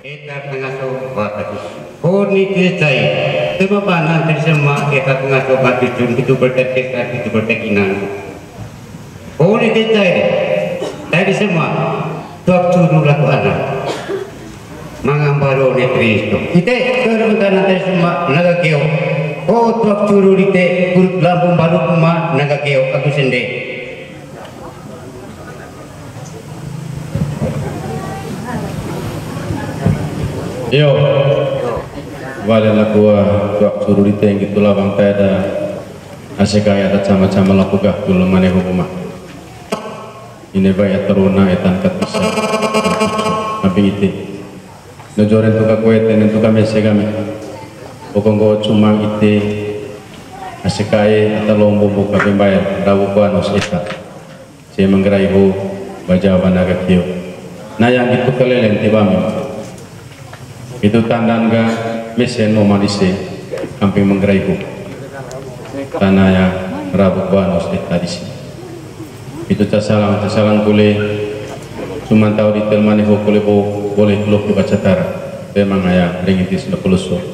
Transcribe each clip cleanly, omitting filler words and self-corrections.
Kita pengasuh bagus. Koni kecai. Sebab nanti semua kita pengasuh bagus itu berkaitan itu berkekinan. Koni kecai. Tadi semua tuak curu laku anak. Mangambaro ni Kristo. Kita kerana nanti semua naga keo. Oh tuak curu ite kurut lambung baru kuma naga keo aku sendiri. Yo, wala lakuwa tuak suruh diteng gitulah bang tada asekaya ada sama-sama lakukan dulu mana hukuma. Ini baik teruna etan katisa, tapi itu. Nojoren tuka kue tenen tuka mese kami. Pokoknya cuma itu asekaya atau lombo buka pembayar rawu kuanos eta. Saya menggerai bu baca banaga kio. Nah yang itu kelelen tibami. Itu tanda enggak mesin mau manisi kamping menggeraiku tanah yang rabu kuanos di sini itu casalang boleh cuma tahu di telmani boleh keluh dibaca tar temang ayah ringitis lepelusu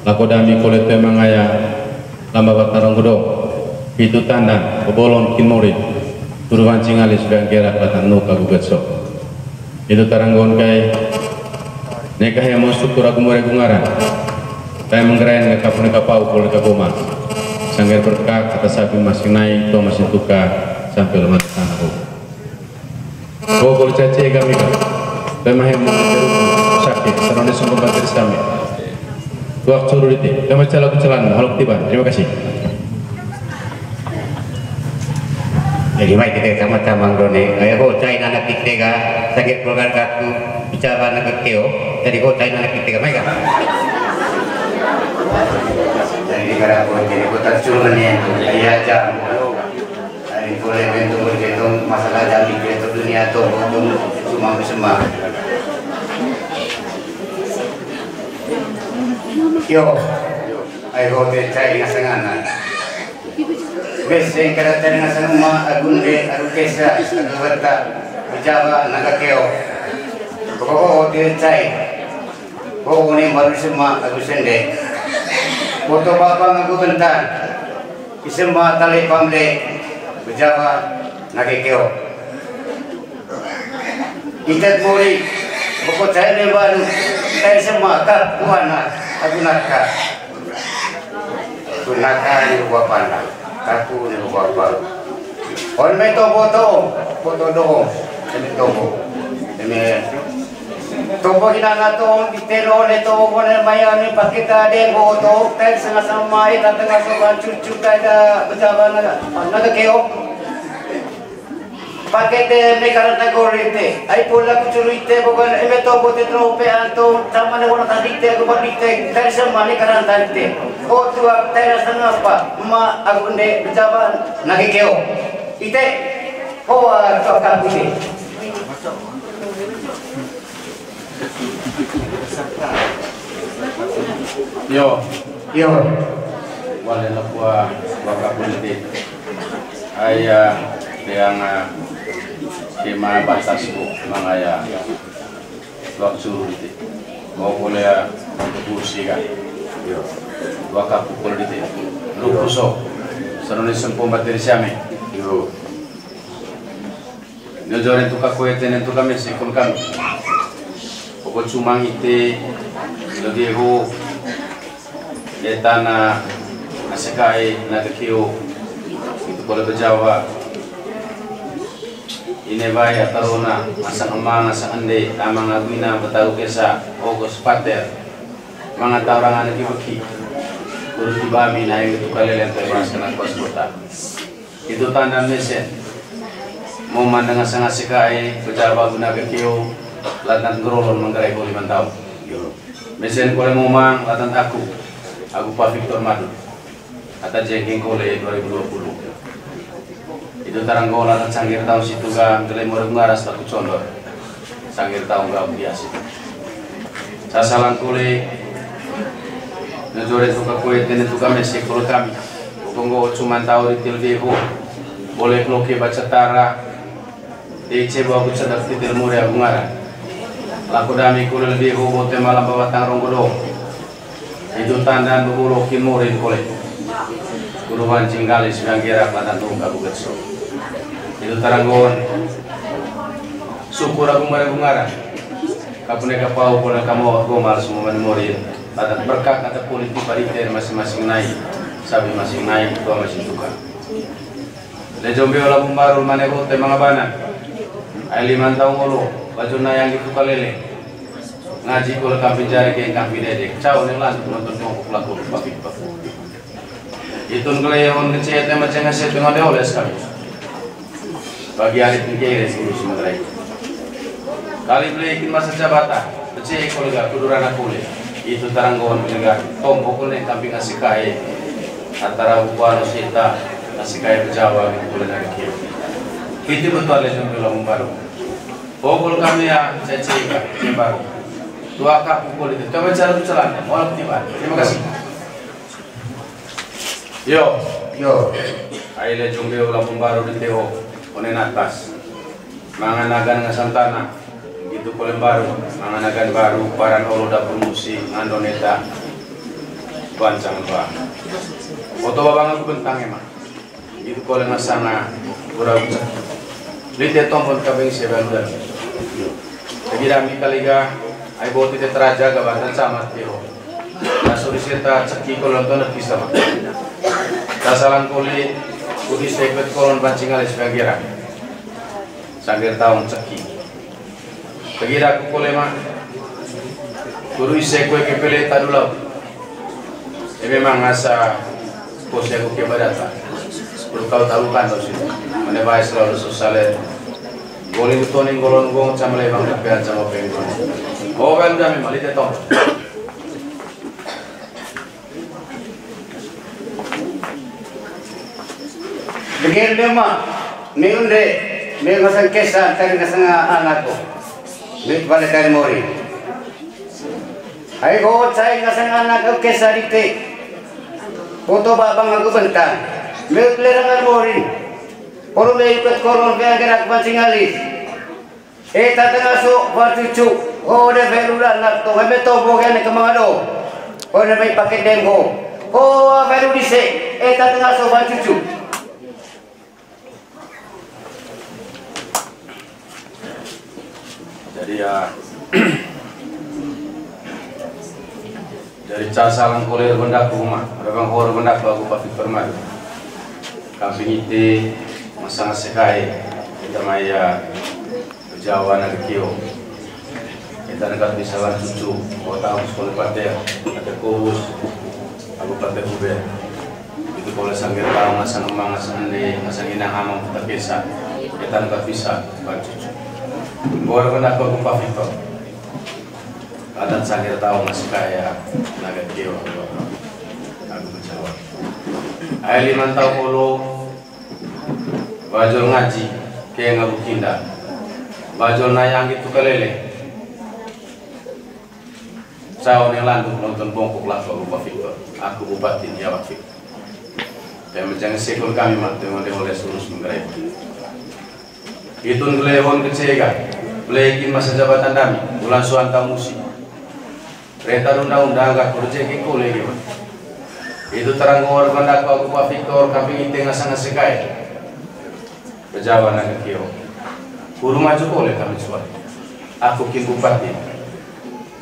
lako dami boleh temang ayah lamba batarang kudo itu tanda kebolon kinmori turuan cingalis sudah gerak batang nuka gugatso itu taranggon kai nekah yang masuk kurang kumure kungaran saya menggerain nekah pun nekah pau boleh nekah boma sangger berkah kata sapi masih naik to masih tukar sampai lemah tanah oh kalau caci kami kan lemah yang mengejar sakit serone sumber baterai kami waktu suruh itu kami cala kecalan haluk tiba terima kasih. Jadi baik kita sama-sama ngone ayah bocah anak kita sakit program kaku bicara anak keo jadi bocah anak kita baik kan jadi kalau aku jadi kota curangnya ayah jam hari boleh bentuk berhitung masalah jami itu dunia tuh semua bersama yo ayah bocah cai ngasengan Besi kerana dengan semua agunde, agukesa, agubata, berjava, nagakeo. Kau dia cai, kau ni baru semua agusende. Foto bapa ngaku bentar, semua tali pamle, berjava, nagakeo. Kita muli, pokok cai ni baru, cai semua kak, buana, agunaka, agunaka ni buapana. Aku ni buat-buat. Orang meto foto doh, ini tobo. Ini tobo kita nato di telo neto boleh bayar ni pakai tadi foto, tag sama-sama itu tengah soal cucu kada berjalan naga keo. Pakai teh mereka nak gorite. Ai pula kucurite bukan meto bote trope anto sama dengan tadi teh aku berdite dari semua ni karena tadi. Oh tua teras apa? Ma aku ndek berjalan nagi keo. Ite oh cokap ini. Yo, wala na kuwa wakapulitin. Ayah yang kema batas ko mga waktu itu mau boleh kursi kan waktu pukul itu lu kusok serunya sempo materi siame yo nyojoren tuka kue tenen tuka mesi kun kami pokok cuma itu lagi ho etana asekai nagakio itu boleh berjawa ini baik taruna masa emang masa ande amang agwina betahu kesa ogos pater mga taurang anak ibaki urut ibami na yung itu kalelen tewas kena kos kota itu tanda mesen mau mandang asang asikai berjaba guna kekiyo latan gerolon menggerai ko 5 tahun mesen kole momang latan aku Pak Victor Madu ata jengking kole 2020 itu tarang gola dan sangir tahun situ kan gelemur ngaras takut condor sangir tahun gak biasa sasalan kule ngejore suka kue tene tuka mesi kule kami tunggu cuma tahu di tildeho boleh kloke baca tara ece bawa kucadak titil mure aku ngaran laku dami kulil di hubote malam bawatang ronggodo itu tanda buburo kimurin kolej kuruhan cinggalis yang gerak latan tungga bugetso itu taranggon syukur aku bungaran kapune kapau pun kamu gomal semua memorin ada berkah kata politik pariter masing-masing naik sabi masing naik tua masing tukar lejombe olah pembaru manego te mga bana ay 5 tahun ulo baju na yang itu kalele ngaji ko kampi jari ke kampi dedek caw ning lan nonton pokok laku papik itun geleon kecet macam ngasih tengok de oleh sekali bagi hari tinggi resolusi sementara kali belikin masa jabatan kecil kolega kudurana kulit itu taranggon mendengar tombok kulit kampi ngasih kaya antara buah sita ngasih kaya berjawa kulit dari kiri itu betul lejong dalam baru pokok kami ya cecika yang baru dua kap pukul itu coba cara berjalan mau tiba terima kasih yo ayo lejong dalam baru di teo onen atas manganagan ngasantana itu kolen baru manganagan baru paran olo dapur musik andoneta bancang ba foto babang aku bentang emang itu kolen ngasana kurang lihat tombol kabeng sebentar lagi dami kaliga ay boti te teraja gabatan sama tiro nasuri serta ceki kolon to bisa mah kasalan kuli udi sekret kolon pancingal sebagian sangger tahun ceki tegira ku kole mah guru isekwe ke pele tadulau memang asa pos aku ke badata perlu kau tahu kan dosis mana bahas selalu sosial boleh tutonin golon gong sama lebang depan sama pengen oh kan udah memang lihat toh Begini dia mah mengunde mengasang kesan dari ngasang anak tu mit pada dari mori ay ko saya ngasang anak ko kesan itu foto babang aku bentang mit lerangan mori Poro me ikut koron ke gerak pancing alis. Tengah so cucu. Oh de felulan nak to me to bo gane ke mangado. Oh de me pakai dengo. Oh felu dise. Tengah so cucu. Jadi ya dari casalan kulir bendak rumah, orang hor bendak bagu pasti permadu. Kambing itu masang sekai kita maya Jawa nak kio kita nak bisa lan cucu kota sekolah partai ada kubus aku partai kuber itu boleh sangger tahu masang emang masang ande masang inang amang kita biasa kita nak bisa ban cucu boleh nak aku Victor ada sangger tahu masih kaya naga kio aku menjawab ayat 5 tahun polo bajol ngaji kayak ngabu kinda bajol nayang itu kelele cawan yang landung nonton bongkok lah Bapak Victor aku bupati Jawa Victor dan menjangan sekol kami mantu yang oleh surus menggerai itu ngelewon kecega belekin masa jabatan kami bulan suanta musi perintah undang-undang agak kerja kiko lagi itu terang ngor bandak Bapak Victor kami itu ngasang sekai Jawa nak kio, guru maju boleh kami suara. Aku kin bupati,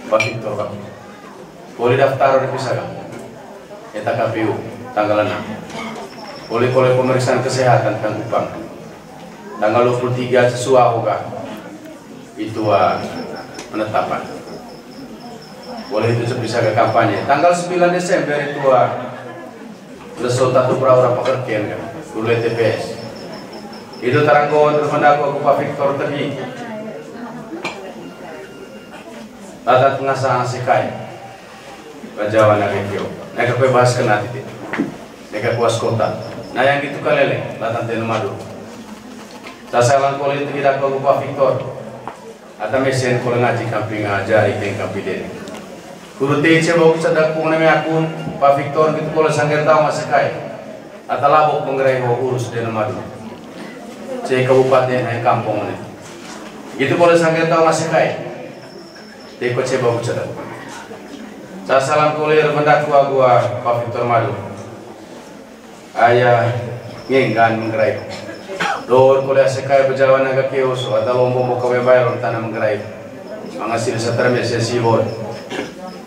Pak Victor kami. Boleh daftar di Pisagam, eta KPU tanggal 6. Boleh pemeriksaan kesehatan kan Kupang. Tanggal 23 sesuatu kan. Itu penetapan. Boleh itu bisa ke kampanye. Tanggal 9 Desember itu resultat beberapa pekerjaan kan. Guru TPS. Itu teranggon termendaku aku Pak Victor tadi adat pengasahan sekai Jawa Nagekyo mereka bebas kena titik mereka kuas kota nah yang gitu kalele latan tenu madu sasalan politik tidak aku Pak Victor atau mesin kalau ngaji kamping ngajari teng kampiden guru TC bawa sedang pungne akun Pak Victor gitu kalau sangger tahu masih kai atau labok menggerai urus tenu madu saya kabupaten yang kampung ini. Itu boleh sangkir tahu masih kaya. Ikut coba bicara. Saya salam kulir mendaku gua Pak Victor Madu. Ayah ngenggan menggerai. Dor kuliah sekai berjalan agak kios atau lombo muka bayar tanah menggerai. Mengasil setermes sibor.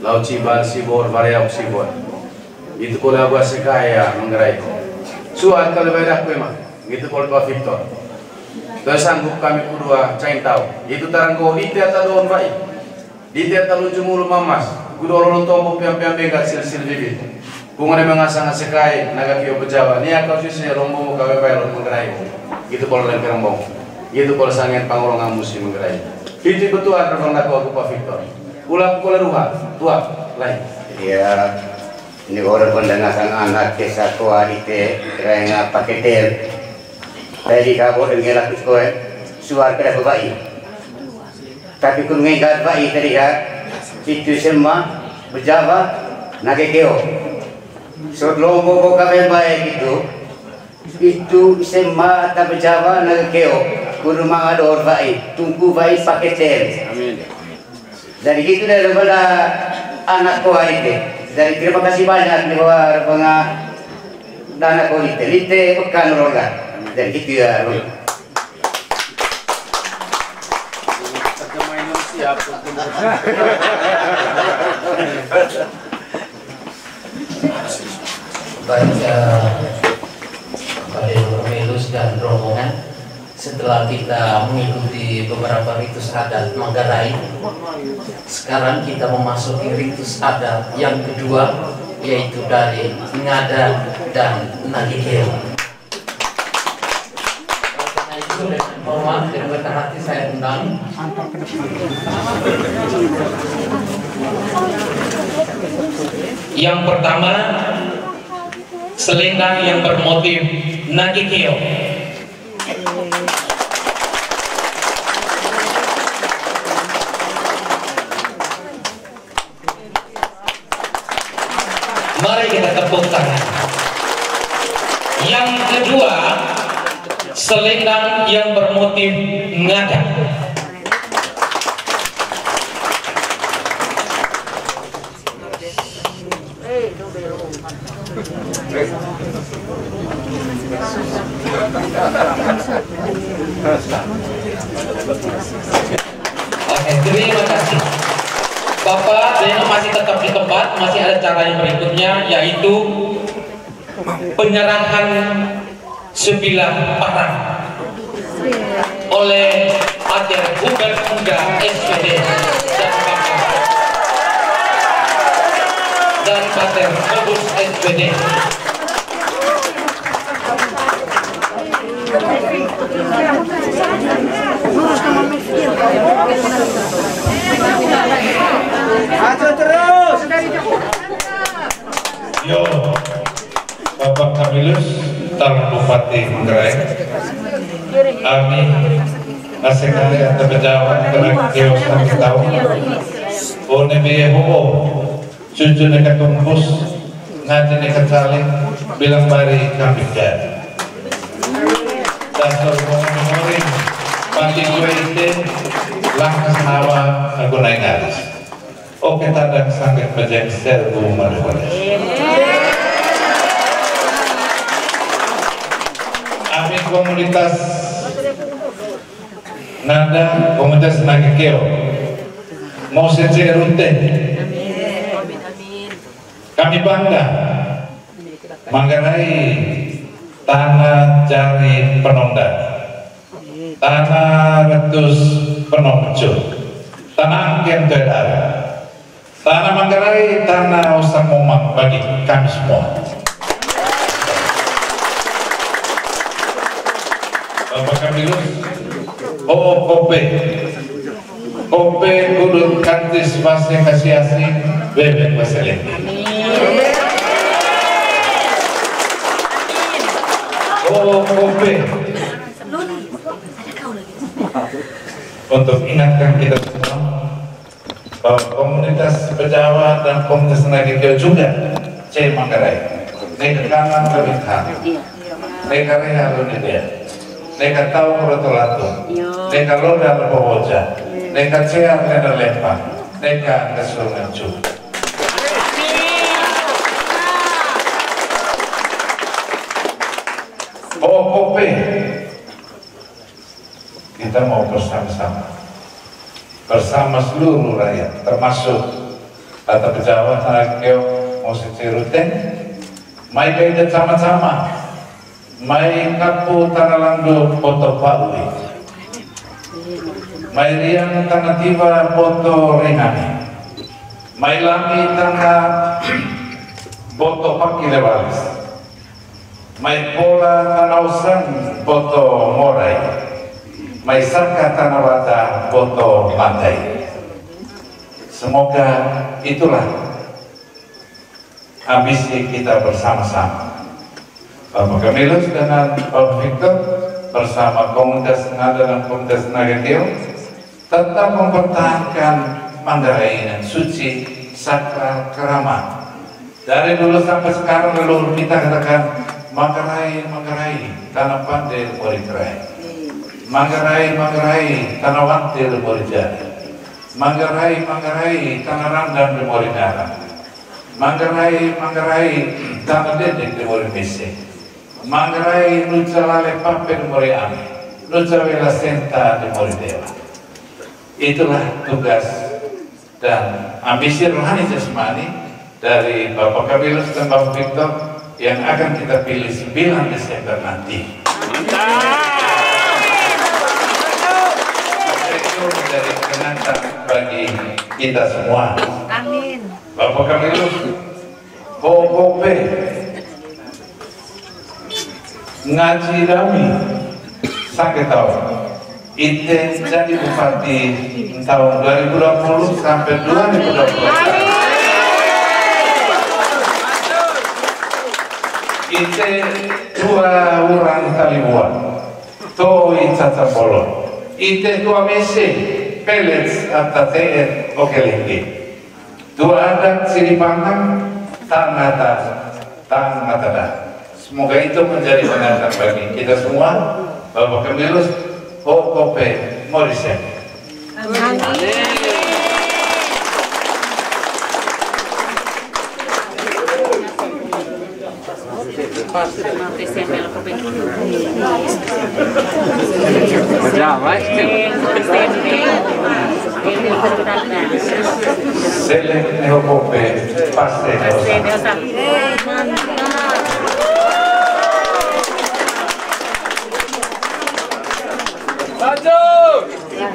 Laut cibal sibor, variab sibor. Itu kuliah gua sekai ya menggerai. Suat kalau bayar aku emang. Gitu kalau Pak Victor. Terus sanggup kami kedua cain tahu. Itu taranggo di tiata doon baik. Di tiata lucu mulu mamas. Gudoro tombo piam-piam begat sil-sil bibit. Bunga mengasang sekai naga kio bejawa. Ni akau sisi rombo muka bayar menggerai. Gitu kalau lagi rombong. Gitu kalau sangen pangolongan musim menggerai. Itu betul ada bang aku Pak Victor. Ulang ruha tua lain. Ya, ini orang pendengasan anak kisah tua di te, kaya pakai tel. Tadi kau dengar aku sekolah, suar kena bayi. Tapi kun ngegat bayi tadi ya, itu semua berjava nagekeo. So lombo kabe bayi itu semua tak berjava nagekeo. Kudu mangador bayi, tunggu bayi pakai tel. Amin. Dari itu daripada anak tua itu. Dari terima kasih banyak daripada anak tua itu. Lite pekan roga. Dan gitu ya. Baik, pada Melus dan rombongan, setelah kita mengikuti beberapa ritus adat Manggarai, sekarang kita memasuki ritus adat yang kedua, yaitu dari Ngada dan Nagikeo. Mohon dengan berkah hati saya undang yang pertama, selendang yang bermotif Nagikeo. Mari kita tepuk tangan. Yang kedua, selendang yang bermotif ngada. Oke, terima kasih. Bapak Deno masih tetap di tempat, masih ada cara yang berikutnya, yaitu penyerahan sebilah parang oleh Pater Hubert Muda SPD dan Pater Kobus SPD. Terus. Yo, Bapak Kamilus, Tarung Bupati Manggarai, kami asekali atau berjawab dengan keosan kita tahu. One biaya hubo, cucu nekat tumpus, ngaji nekat saling, bilang bari kami kan. Dasar mengoring, pati gue itu langkah hawa aku naik atas. Oke, tadang sangat menjadi serbu marwala. Amin komunitas Nada, komunitas Nagikeo. Mau sejak runte. Kami bangga Manggarai tanah jari penondan, tanah retus penomcur, tanah angken terdarat. Tanah Manggarai, tanah usang momak bagi kami semua. Bapak Kamilus, kope kudut kantis masih kasih asli, bebek masalah. Kope. Untuk ingatkan kita semua bahwa komunitas Bejawa dan komunitas Nagikeo juga Manggarai. Mereka kangen kebintang, mereka reha dia, mereka tahu kurotolato, mereka loda berboja, mereka cear leda lempa, Neka kesulungan juga. OKP kita mau bersama-sama bersama seluruh rakyat, termasuk kata pejabat Hanakyo musik Ciruten, mai kita sama-sama, mai kapu Tanalandu foto Paui, mai riang tanah tiba foto Rehani, mai lami tanah foto Pakilewalis, mai pola tanah usan foto Morai, mai saka tanah wata foto Pantai. Semoga itulah ambisi kita bersama-sama. Bapak Kamilus dengan Bapak Victor bersama komunitas Nada dan komunitas Nagateo tetap mempertahankan Manggarai dan suci, sakral, keramat. Dari dulu sampai sekarang leluhur kita katakan Manggarai, Manggarai, tanah pandai Morikerai. Manggarai, Manggarai, tanah wantil Morijari. Manggarai, Manggarai, tanah randam di Morinara. Manggarai, Manggarai, tanah dedek di Morimese. Manggarai, nujalale pape di Moriami. Nujawela senta di Moridewa. Itulah tugas dan ambisi rohani jasmani dari Bapak Kamilus dan Bapak Victor yang akan kita pilih 9 Desember nanti. Itu menjadi kenangan bagi kita semua. Amin. Bapak Kamilus, OKP, ngaji kami sakit tahu. Ite jadi bupati tahun 2020 sampai 2020. Ite 2 orang Talibuan, toi caca bolon. Ite 2 mese pelets atau teet okelingi. 2 adat siri pandang tangata. Semoga itu menjadi pengantar bagi kita semua. Bapak Kamilus, OKP Morisen. Selek neokope paste neosa.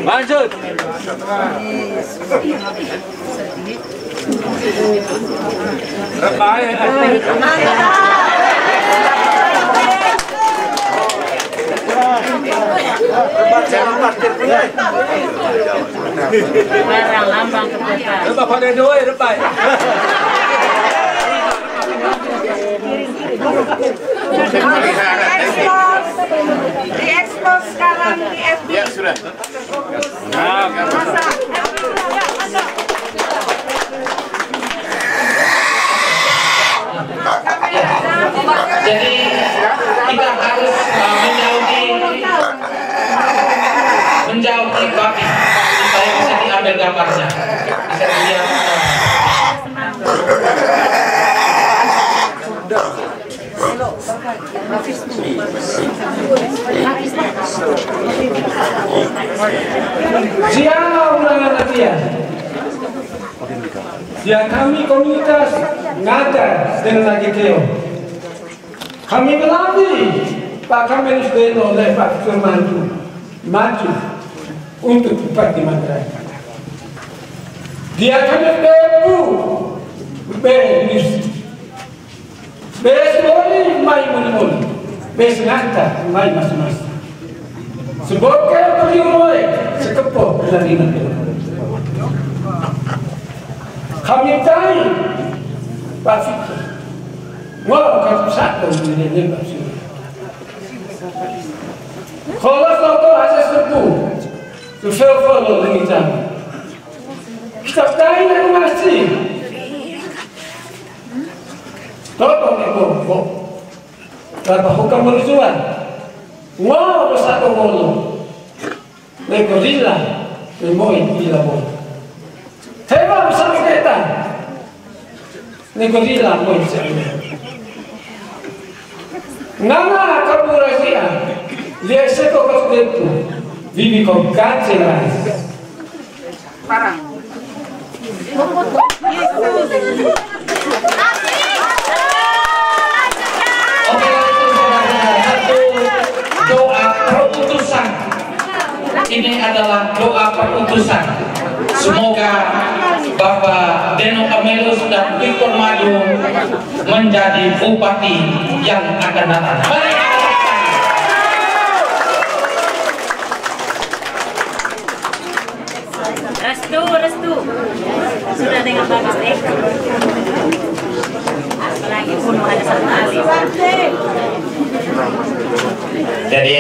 Lanjut. Barang lambang kekuatan. Bapak ada dua depan. Diekspos sekarang di FB. Ya sudah. Jadi kita harus menjauhi babi supaya bisa diambil gambarnya, bisa dilihat. Siapa undangan latihan? Ya kami komunitas Nada dan Nagateo. Kami melalui Pak Kamilus Beno oleh Pak Firmanto maju untuk Bupati Manggarai. Dia akan berdebu benis. Besmoli mai moni, besnganta mai mas. Sebagai pemimpin sekepok dari negara. Kami tahu Pak Fikri, mau kata satu menjadi Pak Fikri. Kalau satu aja sepuh, tu follow dengan jalan. Kita tahu yang masih. Tolong eko, kalau hukum berjuang, wow bersatu bolu, eko rila, emoy rila bolu. Hei Ni così la posizione. Nana Kaburasia, dia seko kosdepu, vivi con cancerai. Parang. Oke, satu doa perutusan. Ini adalah doa perutusan. Semoga Bapak Deno Camelus dan Victor Madu menjadi bupati yang akan datang. Mari. Restu. Sudah dengan bagus deh. Apalagi pun ada satu kali. Jadi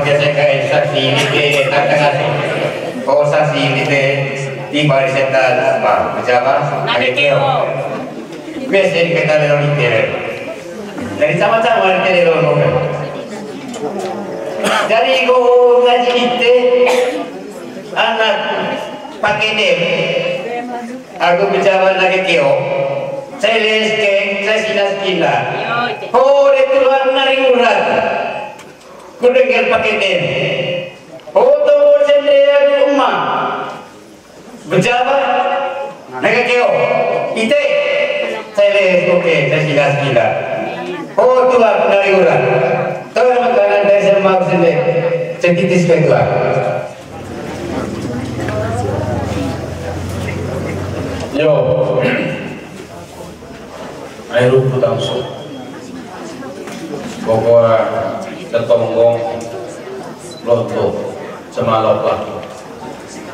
biasa kayak saksi ini tengah kau saksi ini di bari seta apa berjawab ada keo. Biasa kita lewat itu. Dari sama-sama kita lewat. Jadi kau ngaji itu anak pakai dem. Aku berjawab lagi keo. Saya leskeng, saya sinas gila. Oh, itu luar naring urat. Kudengar pakai dem. Oh, tuh sendiri rumah. Berjabat, naga keo. Ite, saya leskeng, saya sinas gila. Oh, tuh luar naring urat. Tahu makanan dari semua sendiri. Centitis kedua. Yo, air rumput langsung. Pokoknya tertonggong, lontok, semalap lah.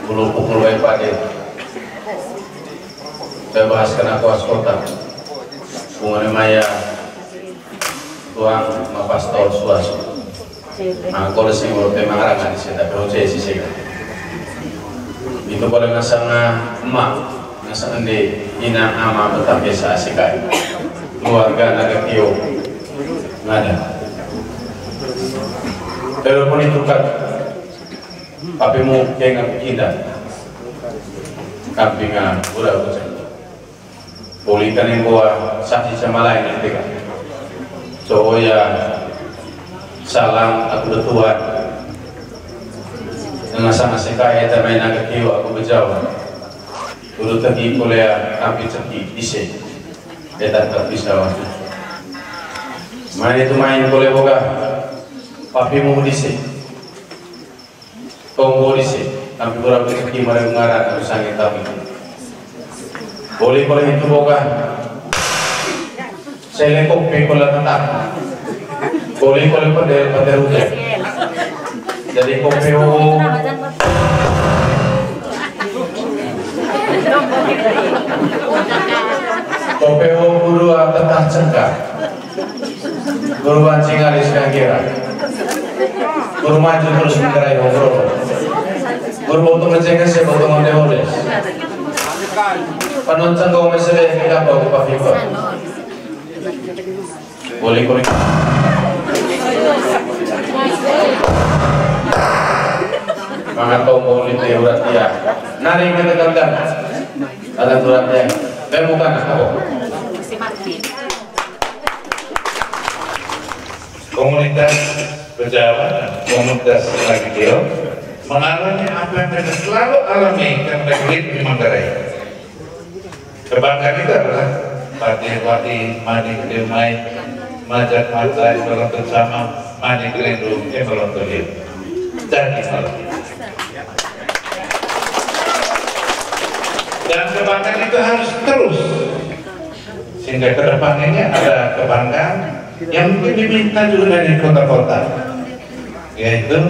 Bulu pukul baik pade. Saya bahaskan aku askota. Bunga maya, tuang mapastol suasu. Aku lesing bulu pemangarangan di sini, tapi prosesi sih. Itu boleh ngasang emak. Nasa ande ina ama betah biasa asikai keluarga naga kio ngada telepon itu kan papimu kengang indah kampingan udah ucap polikan yang bawa saksi sama lain nanti kan so ya salam aku bertuan dengan sama asikai tamai naga kio aku berjawab urut tadi kuliah ambil cerdik isi, datang tak bisa waktu. Main itu main kuliah boga, papi mau isi, tonggo isi, tapi berapa cerdik malah mengarah aku sangat tapi. Boleh itu boga, saya lekuk pekulah tetap. Boleh pada udah. Jadi kopeo. Kopeo guru tetap cengkak. Guru mancing alis kira. Guru maju terus menggerai ngobrol. Guru untuk menjaga siapa untuk mendeoles. Penonton kau mesra kita bawa Pak Fifa. Boleh. Mangat kau boleh teorat dia. Nari kita kandang. Ada suratnya. Bukan aku. Komunitas berjalan, komunitas lagi dia mengalami apa yang mereka selalu alami dan mereka di Manggarai. Kebanggaan itu adalah parti-parti mani kedemai, majak matai melontot sama, mani kerendu melontot dia. Dan dan kebanggaan itu harus terus sehingga ke depan ini ada kebanggaan yang mungkin diminta juga dari kota-kota, yaitu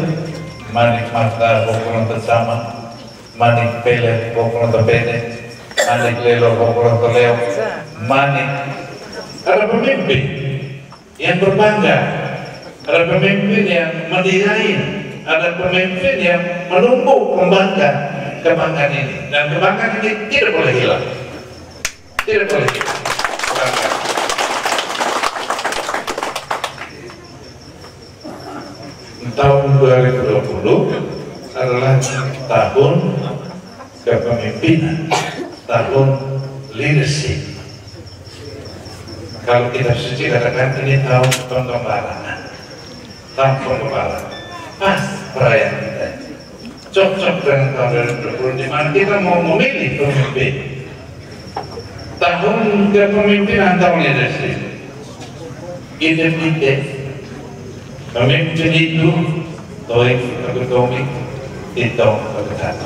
manik mata pokoknya bersama, manik pele pokoknya pele, manik lelo pokoknya leo, manik. Ada pemimpin yang berbangga, ada pemimpin yang mendirain, ada pemimpin yang menumbuh kembangkan kebanggaan ini, dan kebanggaan ini tidak boleh hilang, tidak boleh hilang. Tahun 2020 adalah tahun kepemimpinan, tahun leadership. Kalau kita suci katakan ini tahun penggembalaan, tahun penggembalaan, pas perayaan kita, cocok dengan tahun 2020 di mana kita mau memilih pemimpin. Tahun kepemimpinan tahun leadership, identitas, pemimpin itu, toik, ketomik, itu, kebetulan.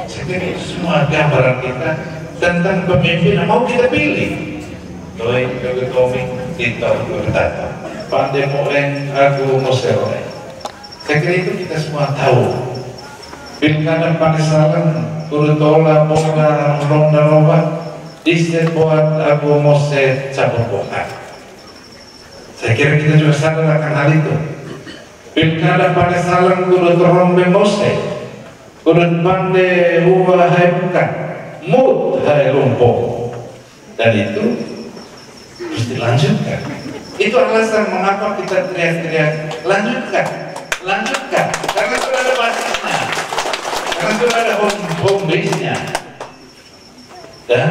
Jadi semua gambaran kita tentang pemimpin yang mau kita pilih. Toik, ketomik, itu, kebetulan. Pandai moeng, aku moseroeng. Saya kira itu kita semua tahu. Pilkada Panesalan, Kurutola, Bola, Ronda Roba, Distet buat aku mose cabut bokan. Saya kira kita juga sadar akan hal itu. Pilkada Panesalan, Kurutorombe mose, Kurut Pande Huwa hai bukan, Mut hai lumpur. Dan itu harus dilanjutkan. Itu alasan mengapa kita teriak-teriak lanjutkan, lanjutkan, karena sudah ada basisnya, karena sudah ada home base-nya. Dan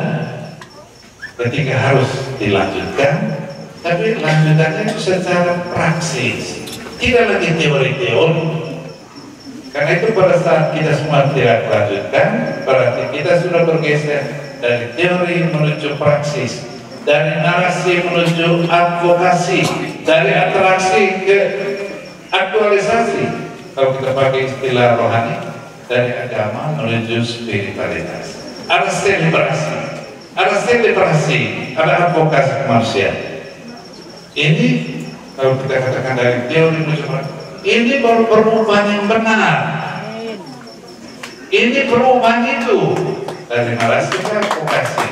ketika harus dilanjutkan, tapi lanjutannya itu secara praksis, tidak lagi teori-teori. Karena itu pada saat kita semua tidak lanjutkan, berarti kita sudah bergeser dari teori menuju praksis, dari narasi menuju advokasi, dari atraksi ke aktualisasi. Kalau kita pakai istilah rohani, dari agama menuju spiritualitas. Ada selebrasi, ada advokasi kemanusiaan. Ini kalau kita katakan dari teori menuju praktis, ini baru perubahan yang benar. Ini perubahan itu dari narasi ke advokasi,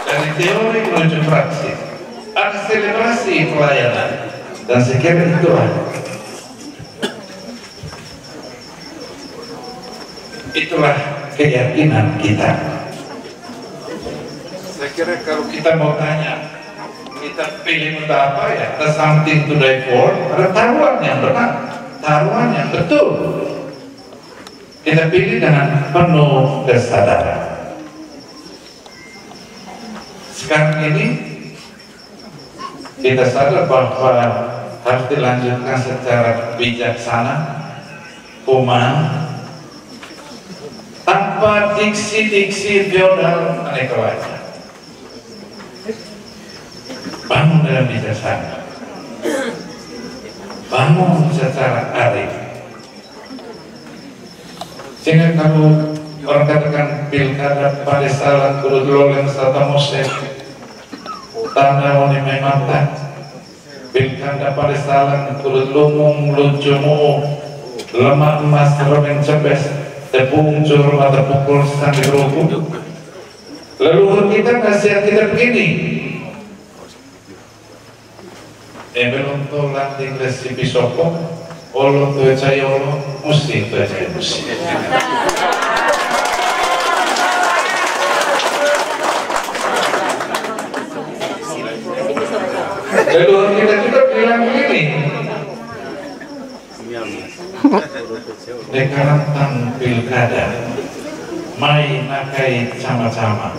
dari teori menuju praksis. Ada selebrasi pelayanan, dan saya kira itulah keyakinan kita. Saya kira kalau kita mau tanya, kita pilih untuk apa ya? Ada something to die for, ada taruhan yang benar, taruhan yang betul. Kita pilih dengan penuh kesadaran. Sekarang ini kita sadar bahwa harus dilanjutkan secara bijaksana, human, tanpa diksi-diksi feodal aneka wajah. Bangun dengan bijaksana, bangun secara arif. Sehingga kalau orang katakan pilkada Panesalan, Kurutola, Sata Mose, tanda wani memata, pilkada Panesalan, Kurut Lumung, Lujumu, Lemak Emas, Romen Cepes, Tepung Curug atau Pukul Sandi Ruku. Leluhur kita nasihat kita begini, belum tuh lanting resipi sopok, olo tuh cayolo, musti tuh cay musti. Leluhur kita juga bilang begini, dekaratan pilkada, mai nakai sama-sama,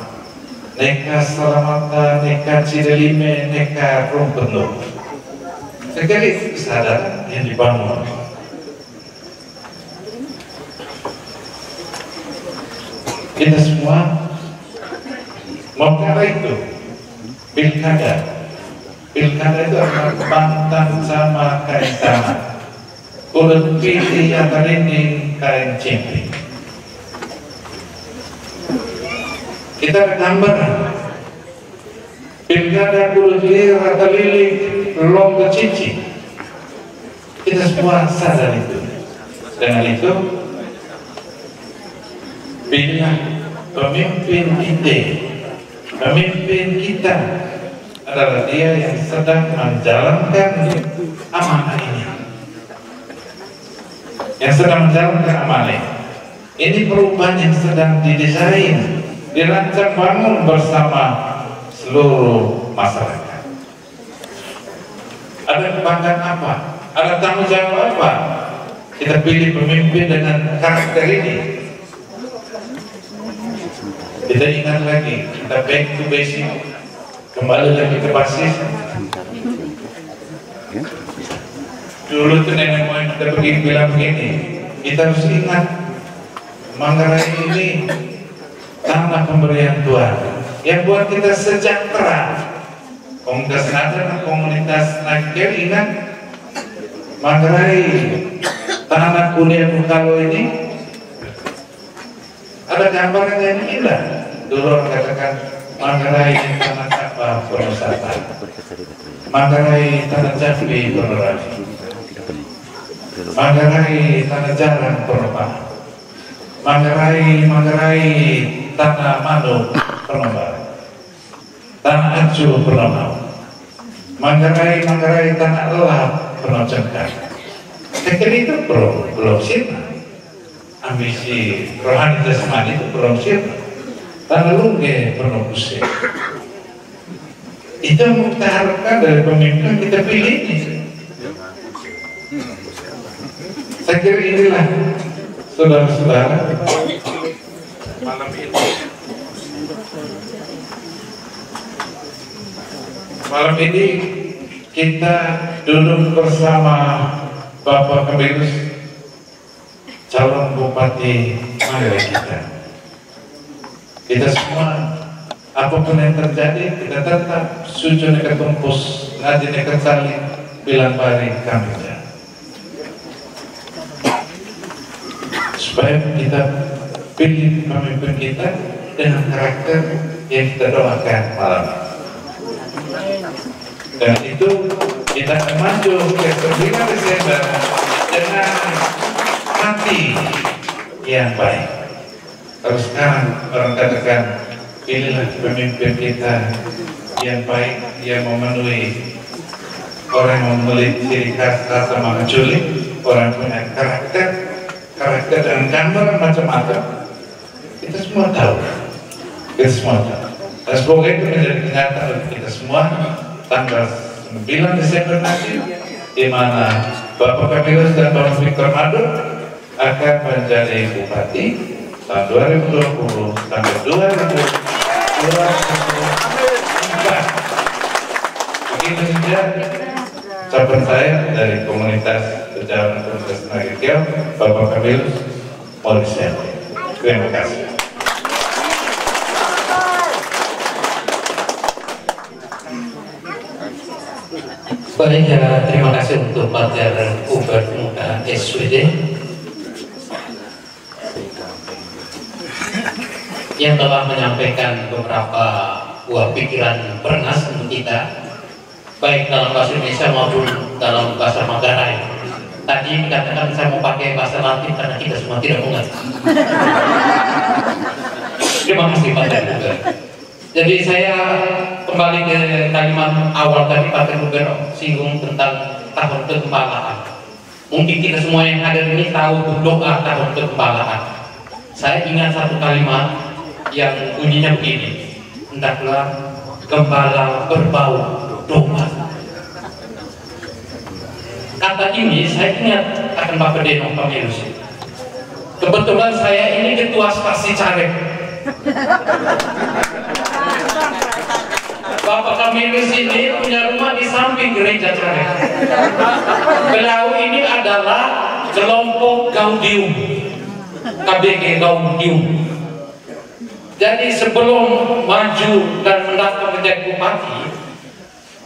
neka salamata, neka cidelime, neka rumpenuh. Sekali kesadaran yang dibangun. Kita semua mau kata itu pilkada. Pilkada itu adalah pantan sama kain tanah. Kulit pilih yang terinding kain cimpring. Kita ada gambaran. Pilkada kulit liar atau lilik long ke cici. Kita semua sadar itu. Dengan itu pilihlah pemimpin kita. Pemimpin kita adalah dia yang sedang menjalankan amanah ini. Yang sedang menjalankan amanah. Ini perubahan yang sedang didesain, dirancang bangun bersama seluruh masyarakat. Ada kebanggaan apa? Ada tanggung jawab apa? Kita pilih pemimpin dengan karakter ini. Kita ingat lagi, kita back to basic, kembali lagi ke basis. Dulu tuh nenek moyang kita bilang begini, kita harus ingat Manggarai ini tanah pemberian Tuhan yang buat kita sejahtera. Komunitas Nada dan komunitas Nagel ingat Manggarai tanah kuliah Bukalo ini ada gambaran yang indah. Dulu orang katakan Manggarai tanah Sabah Penuh, Manggarai tanah Jambi penuh rapi, Manggarai tanah Jalan penuh paham, Manggarai tanah Manu penuh barat, tanah Acu penuh mau, Manggarai tanah Elap penuh cengkak. Saya kira itu belum sirna. Ambisi rohani jasmani itu belum sirna. Tanah Lungge penuh pusing. Itu yang kita harapkan dari pemimpin kita pilih ini. Saya kira inilah saudara-saudara malam ini kita duduk bersama Bapak Kabirus calon Bupati Manggarai kita semua. Apapun yang terjadi, kita tetap sujud nekat tumpus, ngaji nekat salih, bilang bari kami ya. Supaya kita pilih pemimpin kita dengan karakter yang kita doakan malam. Dan itu kita akan maju ke 9 Desember dengan hati yang baik. Terus sekarang orang katakan, inilah pemimpin kita yang baik, yang memenuhi orang yang memiliki ciri khas rasa menculik, orang punya karakter dan gambaran macam-macam. Kita semua tahu, kita semua tahu. Dan semoga itu menjadi kenyataan untuk kita semua tanggal 9 Desember nanti, di mana Bapak Kabirus dan Bapak Victor Madu akan menjadi bupati tahun 2020 sampai 2024. Begitu saja ucapan saya dari komunitas Pejabat Komunitas Nagel, Bapak Kabirus Polisi. Terima kasih. Baik, terima kasih untuk Pater Hubert Muda SWD yang telah menyampaikan beberapa buah pikiran bernas untuk kita, baik dalam bahasa Indonesia maupun dalam bahasa Manggarai. Tadi dikatakan saya mau pakai bahasa Latin karena kita semua tidak mengerti. Terima kasih Pater Hubert. Jadi saya kembali ke kalimat awal tadi Pater Hubert singgung tentang tahun kegembalaan. Mungkin kita semua yang hadir ini tahu berdoa tahun kegembalaan. Saya ingat satu kalimat yang bunyinya begini, hendaklah gembala berbau domba. Kata ini saya ingat akan Bapak Deno Pamilus. Kebetulan saya ini ketua Spasi Caleg. Bapak Kamilus ini punya rumah di samping gereja Caleg. Beliau ini adalah kelompok Gaudium, KBG Gaudium. Jadi sebelum maju dan mendaftar menjadi bupati,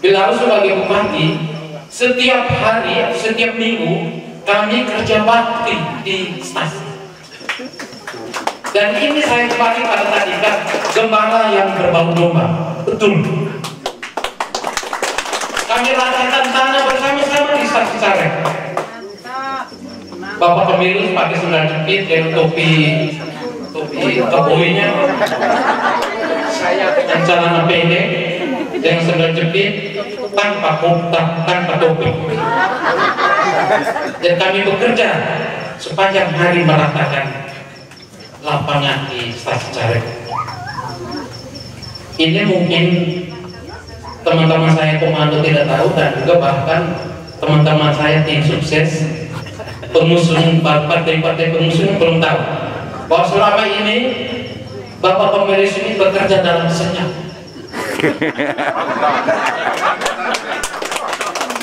beliau sebagai bupati setiap hari, setiap minggu kami kerja bakti di stasi. Dan ini saya kembali pada tadi kan, gembala yang berbau domba, betul. Kami rasakan tanah bersama-sama di stasi Caleg. Bapak Pemilih pakai sendal jepit, yang topi keboinya, saya dengan celana pendek, yang sendal jepit, tanpa topi. Dan kami bekerja sepanjang hari meratakan lapangan di stasi Caleg. Ini mungkin teman-teman saya komando tidak tahu, dan juga bahkan teman-teman saya tim sukses pengusung partai-partai pengusung belum tahu bahwa selama ini Bapak Pemilis ini bekerja dalam senyap.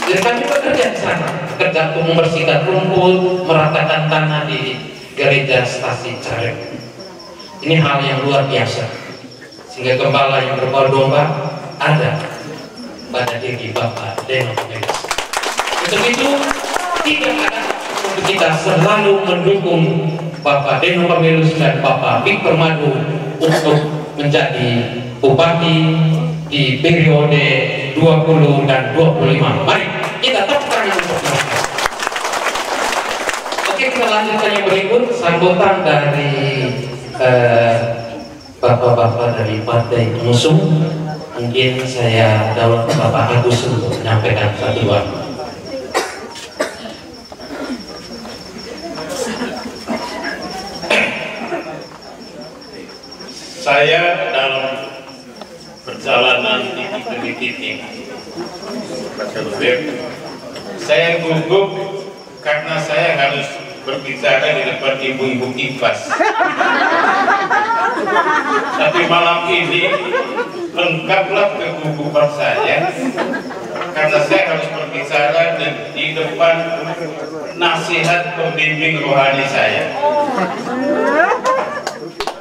Jadi kami bekerja di sana, bekerja untuk membersihkan rumput, meratakan tanah di gereja stasi Caleg. Ini hal yang luar biasa, sehingga gembala yang berbau domba ada pada diri Bapak Deno Pemilis. Untuk itu tidak ada untuk kita selalu mendukung Bapak Deno Pemilis dan Bapak Victor Madu untuk menjadi bupati di periode 20 dan 25. Mari kita tepuk tangan untuk mereka. Oke, kita lanjutkan yang berikut, sambutan dari bapak-bapak dari partai pengusung. Mungkin saya daulat Bapak Agus untuk menyampaikan satu dua. Saya dalam perjalanan titik-titik saya gugup karena saya harus berbicara di depan ibu-ibu kipas. Tapi malam ini lengkaplah kegugupan saya karena saya harus berbicara di depan nasihat pembimbing rohani saya.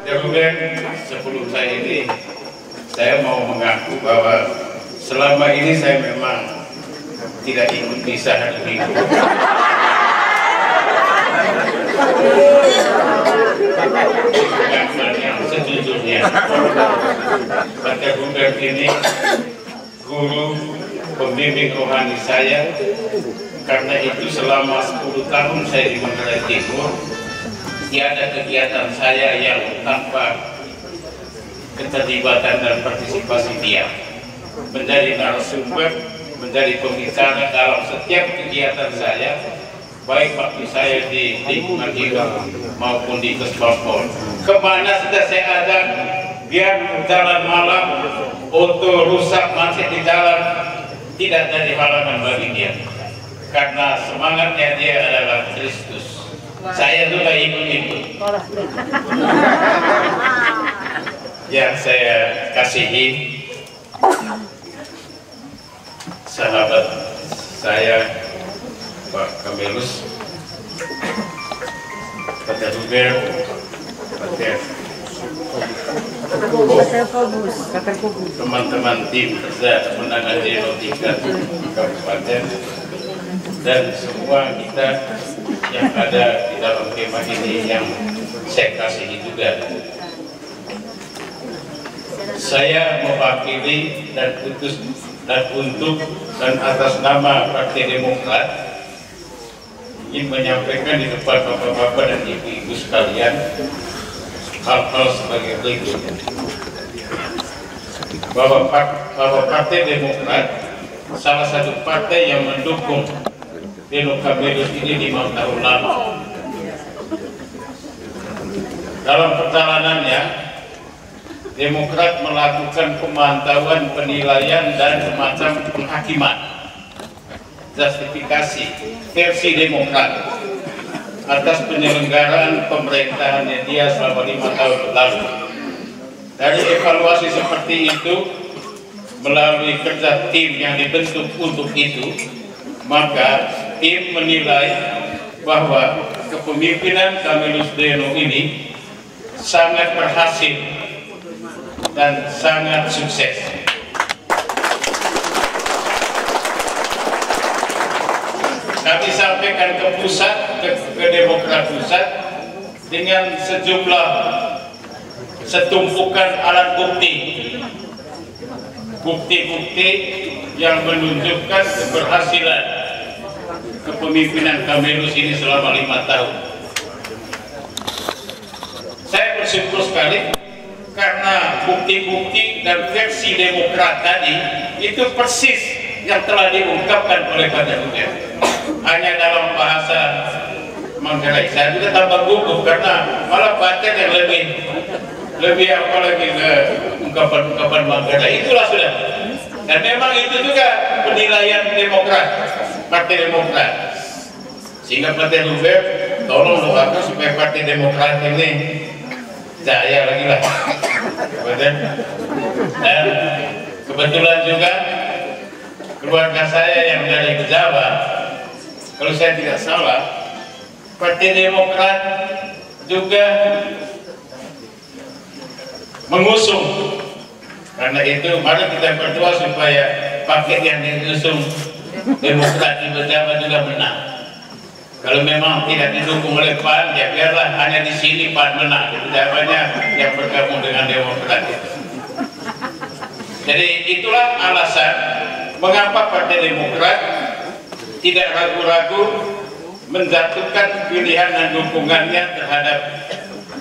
Kemudian sebelum saya ini, saya mau mengaku bahwa selama ini saya memang tidak ikut bisa hari Minggu. Pengakuan yang sejujurnya, pada Hubert ini guru pembimbing rohani saya. Karena itu selama 10 tahun saya di Manggarai Timur, tiada kegiatan saya yang tanpa keterlibatan dan partisipasi dia. Menjadi narasumber, menjadi pembicara dalam setiap kegiatan saya, baik waktu saya di lingkungan hidup maupun di Kesbangpol. Kemana sudah saya ada, biar jalan malam, auto rusak macet di jalan, tidak jadi halangan bagi dia. Karena semangatnya dia adalah Kristus. Saya juga ikut-ikut. Yang saya kasihi, sahabat saya Pak Kamilus, Pak Ruber, teman-teman tim kerja menangani tingkat kabupaten, dan semua kita yang ada di dalam kemah ini yang saya kasihi juga. Saya mewakili dan untuk dan atas nama Partai Demokrat ingin menyampaikan di depan bapak-bapak dan ibu-ibu sekalian hal-hal sebagai berikut. Bahwa Partai Demokrat salah satu partai yang mendukung Deno Kamilus ini 5 tahun lalu. Dalam perjalanannya, Demokrat melakukan pemantauan, penilaian, dan semacam penghakiman, justifikasi versi Demokrat atas penyelenggaraan pemerintahannya dia selama 5 tahun lalu. Dari evaluasi seperti itu, melalui kerja tim yang dibentuk untuk itu, maka tim menilai bahwa kepemimpinan Kamilus Deno ini sangat berhasil dan sangat sukses. Kami sampaikan ke pusat, ke Demokrat pusat dengan sejumlah setumpukan alat bukti yang menunjukkan keberhasilan kepemimpinan Kamilus ini selama 5 tahun. Saya bersyukur sekali karena bukti-bukti dan versi Demokrat tadi itu persis yang telah diungkapkan oleh Pak Ruber. Hanya dalam bahasa Manggarai. Saya juga tambah gugup karena malah baca yang lebih apa lagi ke ungkapan-ungkapan Manggarai. Itulah sudah. Dan memang itu juga penilaian Demokrat, Partai Demokrat. Sehingga Partai Ruber tolong doakan supaya Partai Demokrat ini jaya lagi lah. Dan kebetulan juga keluarga saya yang dari Jawa, kalau saya tidak salah, Partai Demokrat juga mengusung. Karena itu mari kita berdoa supaya paket yang diusung Demokrat di Jawa juga menang. Kalau memang tidak didukung oleh PAN, ya biarlah hanya di sini PAN menang. Itu jawabannya yang bergabung dengan Demokrat itu. Jadi itulah alasan mengapa Partai Demokrat tidak ragu-ragu menjatuhkan pilihan dan dukungannya terhadap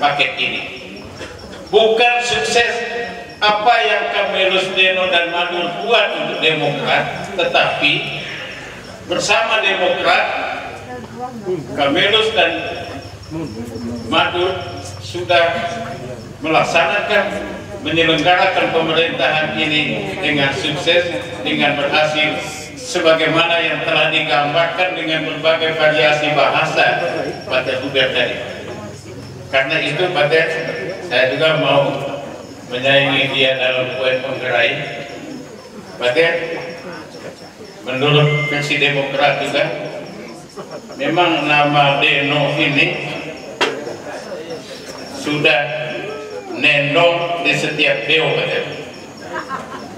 paket ini. Bukan sukses apa yang Kamilus Deno dan Madul buat untuk Demokrat, tetapi bersama Demokrat, Kamilus dan Madul sudah melaksanakan, menyelenggarakan pemerintahan ini dengan sukses, dengan berhasil, sebagaimana yang telah digambarkan dengan berbagai variasi bahasa pada Hubert tadi. Karena itu pada saya juga mau menyaingi dia dalam poin penggerai. Pada menurut versi Demokrat juga, memang nama Deno ini sudah nendong di setiap beo pada.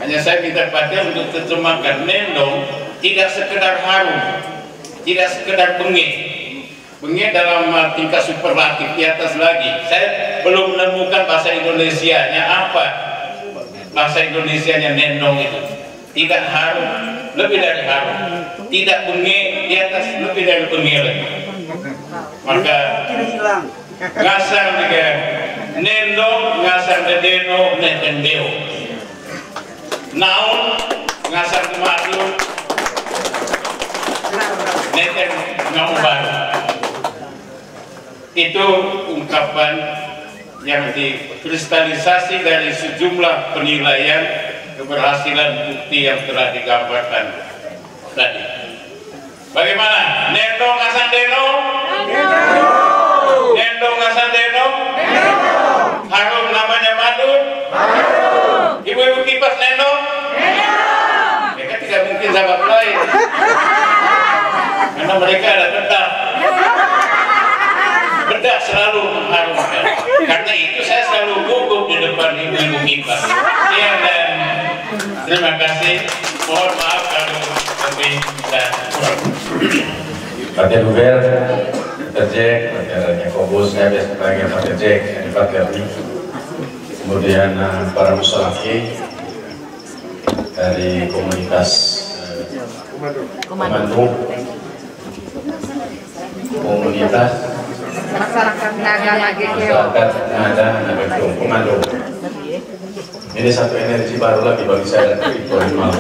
Hanya saya minta pada untuk terjemahkan nendong tidak sekedar harum, tidak sekedar bengek. Bengek dalam tingkat superlatif di atas lagi. Saya belum menemukan bahasa Indonesianya apa. Bahasa Indonesianya nendong itu tidak harum, lebih dari harum. Tidak bengek di atas, lebih dari bengek lagi. Maka ngasar juga nendong, ngasar Deno, neten beo. Naun ngasar Madul, neten ngaung baru. Itu ungkapan yang dikristalisasi dari sejumlah penilaian keberhasilan bukti yang telah digambarkan tadi. Bagaimana? Nendong ngasar Deno? Nendong ngasar Deno? Harum namanya Madul? Ibu-ibu kipas nendong? Mereka tidak mungkin sahabat lain karena mereka ada bedak. Bedak selalu mengharumkan. Karena itu saya selalu gugup di depan ibu-ibu kipas. Ya, dan terima kasih. Mohon maaf kalau lebih dan kurang. Partai Hubert, Partai Jack, Partai Kobus, saya biasa panggil Partai Jack, Partai Ri. Kemudian para musolaki dari komunitas Komando, komunitas Masyarakat Nada Nagakeo, Komando. Ini satu energi baru lagi bagi saya dan Rito Himal.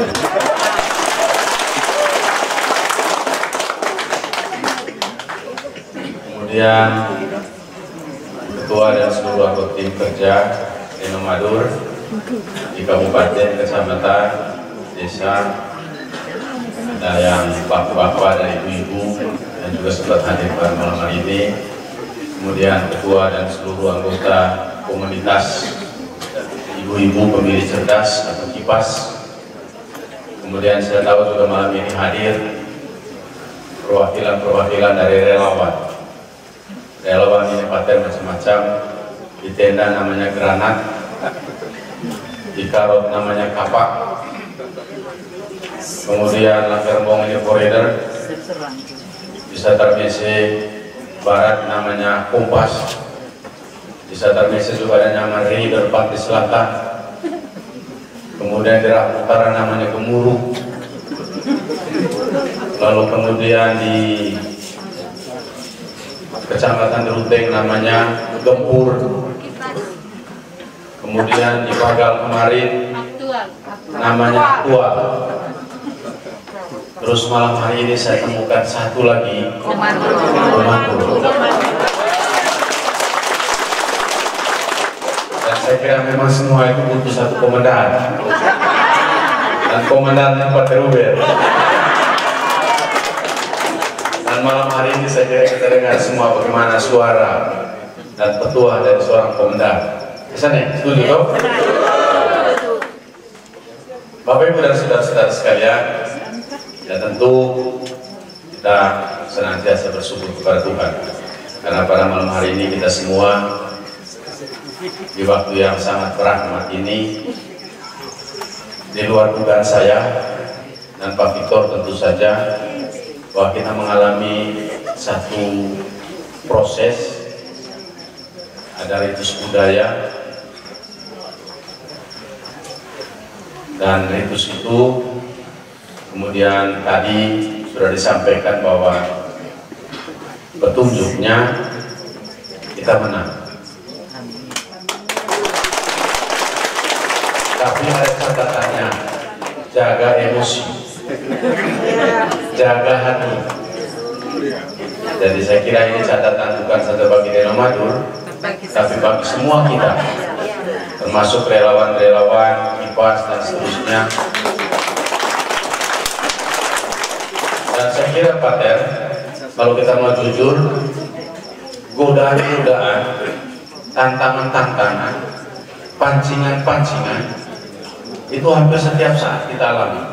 Kemudian ketua dan seluruh anggota tim kerja Deno Madul di kabupaten, kecamatan, desa, ada yang bapak-bapak dan ibu-ibu dan juga sempat hadir pada malam hari ini. Kemudian ketua dan seluruh anggota komunitas ibu-ibu pemilih cerdas atau kipas. Kemudian saya tahu juga malam ini hadir perwakilan-perwakilan dari relawan. Relawan ini paten macam-macam. Di tenda namanya granat, di karot namanya kapak, kemudian Langkerbong ini koridor, bisa Tarmese barat namanya kompas, bisa Tarmese juga ada nama Rider Pantai Selatan, kemudian daerah utara namanya Gemuruh, lalu kemudian di Kecamatan Ruteng namanya Gempur, kemudian di Pagal kemarin namanya Aktual. Terus malam hari ini saya temukan satu lagi, Komando. Dan saya kira memang semua itu butuh satu komandan, dan komandannya Partai Hubert. Dan malam hari ini saya kira kita dengar semua bagaimana suara dan petua dari seorang komandan. Kesana, setuju toh? Bapak Ibu dan saudara-saudara sekalian, ya tentu kita senantiasa bersyukur kepada Tuhan karena pada malam hari ini kita semua di waktu yang sangat berahmat ini, di luar dugaan saya dan Pak Victor tentu saja, bahwa kita mengalami satu proses, ada ritus budaya, dan ritus itu kemudian tadi sudah disampaikan bahwa petunjuknya kita menang. Tapi ada catatannya, jaga emosi, jaga hati. Jadi saya kira ini catatan bukan saja bagi Deno Madur, tapi bagi semua kita, termasuk relawan-relawan, IPAS dan seterusnya. Dan saya kira Pak Ter, kalau kita mau jujur, godaan-godaan, tantangan-tantangan, pancingan-pancingan, itu hampir setiap saat kita alami.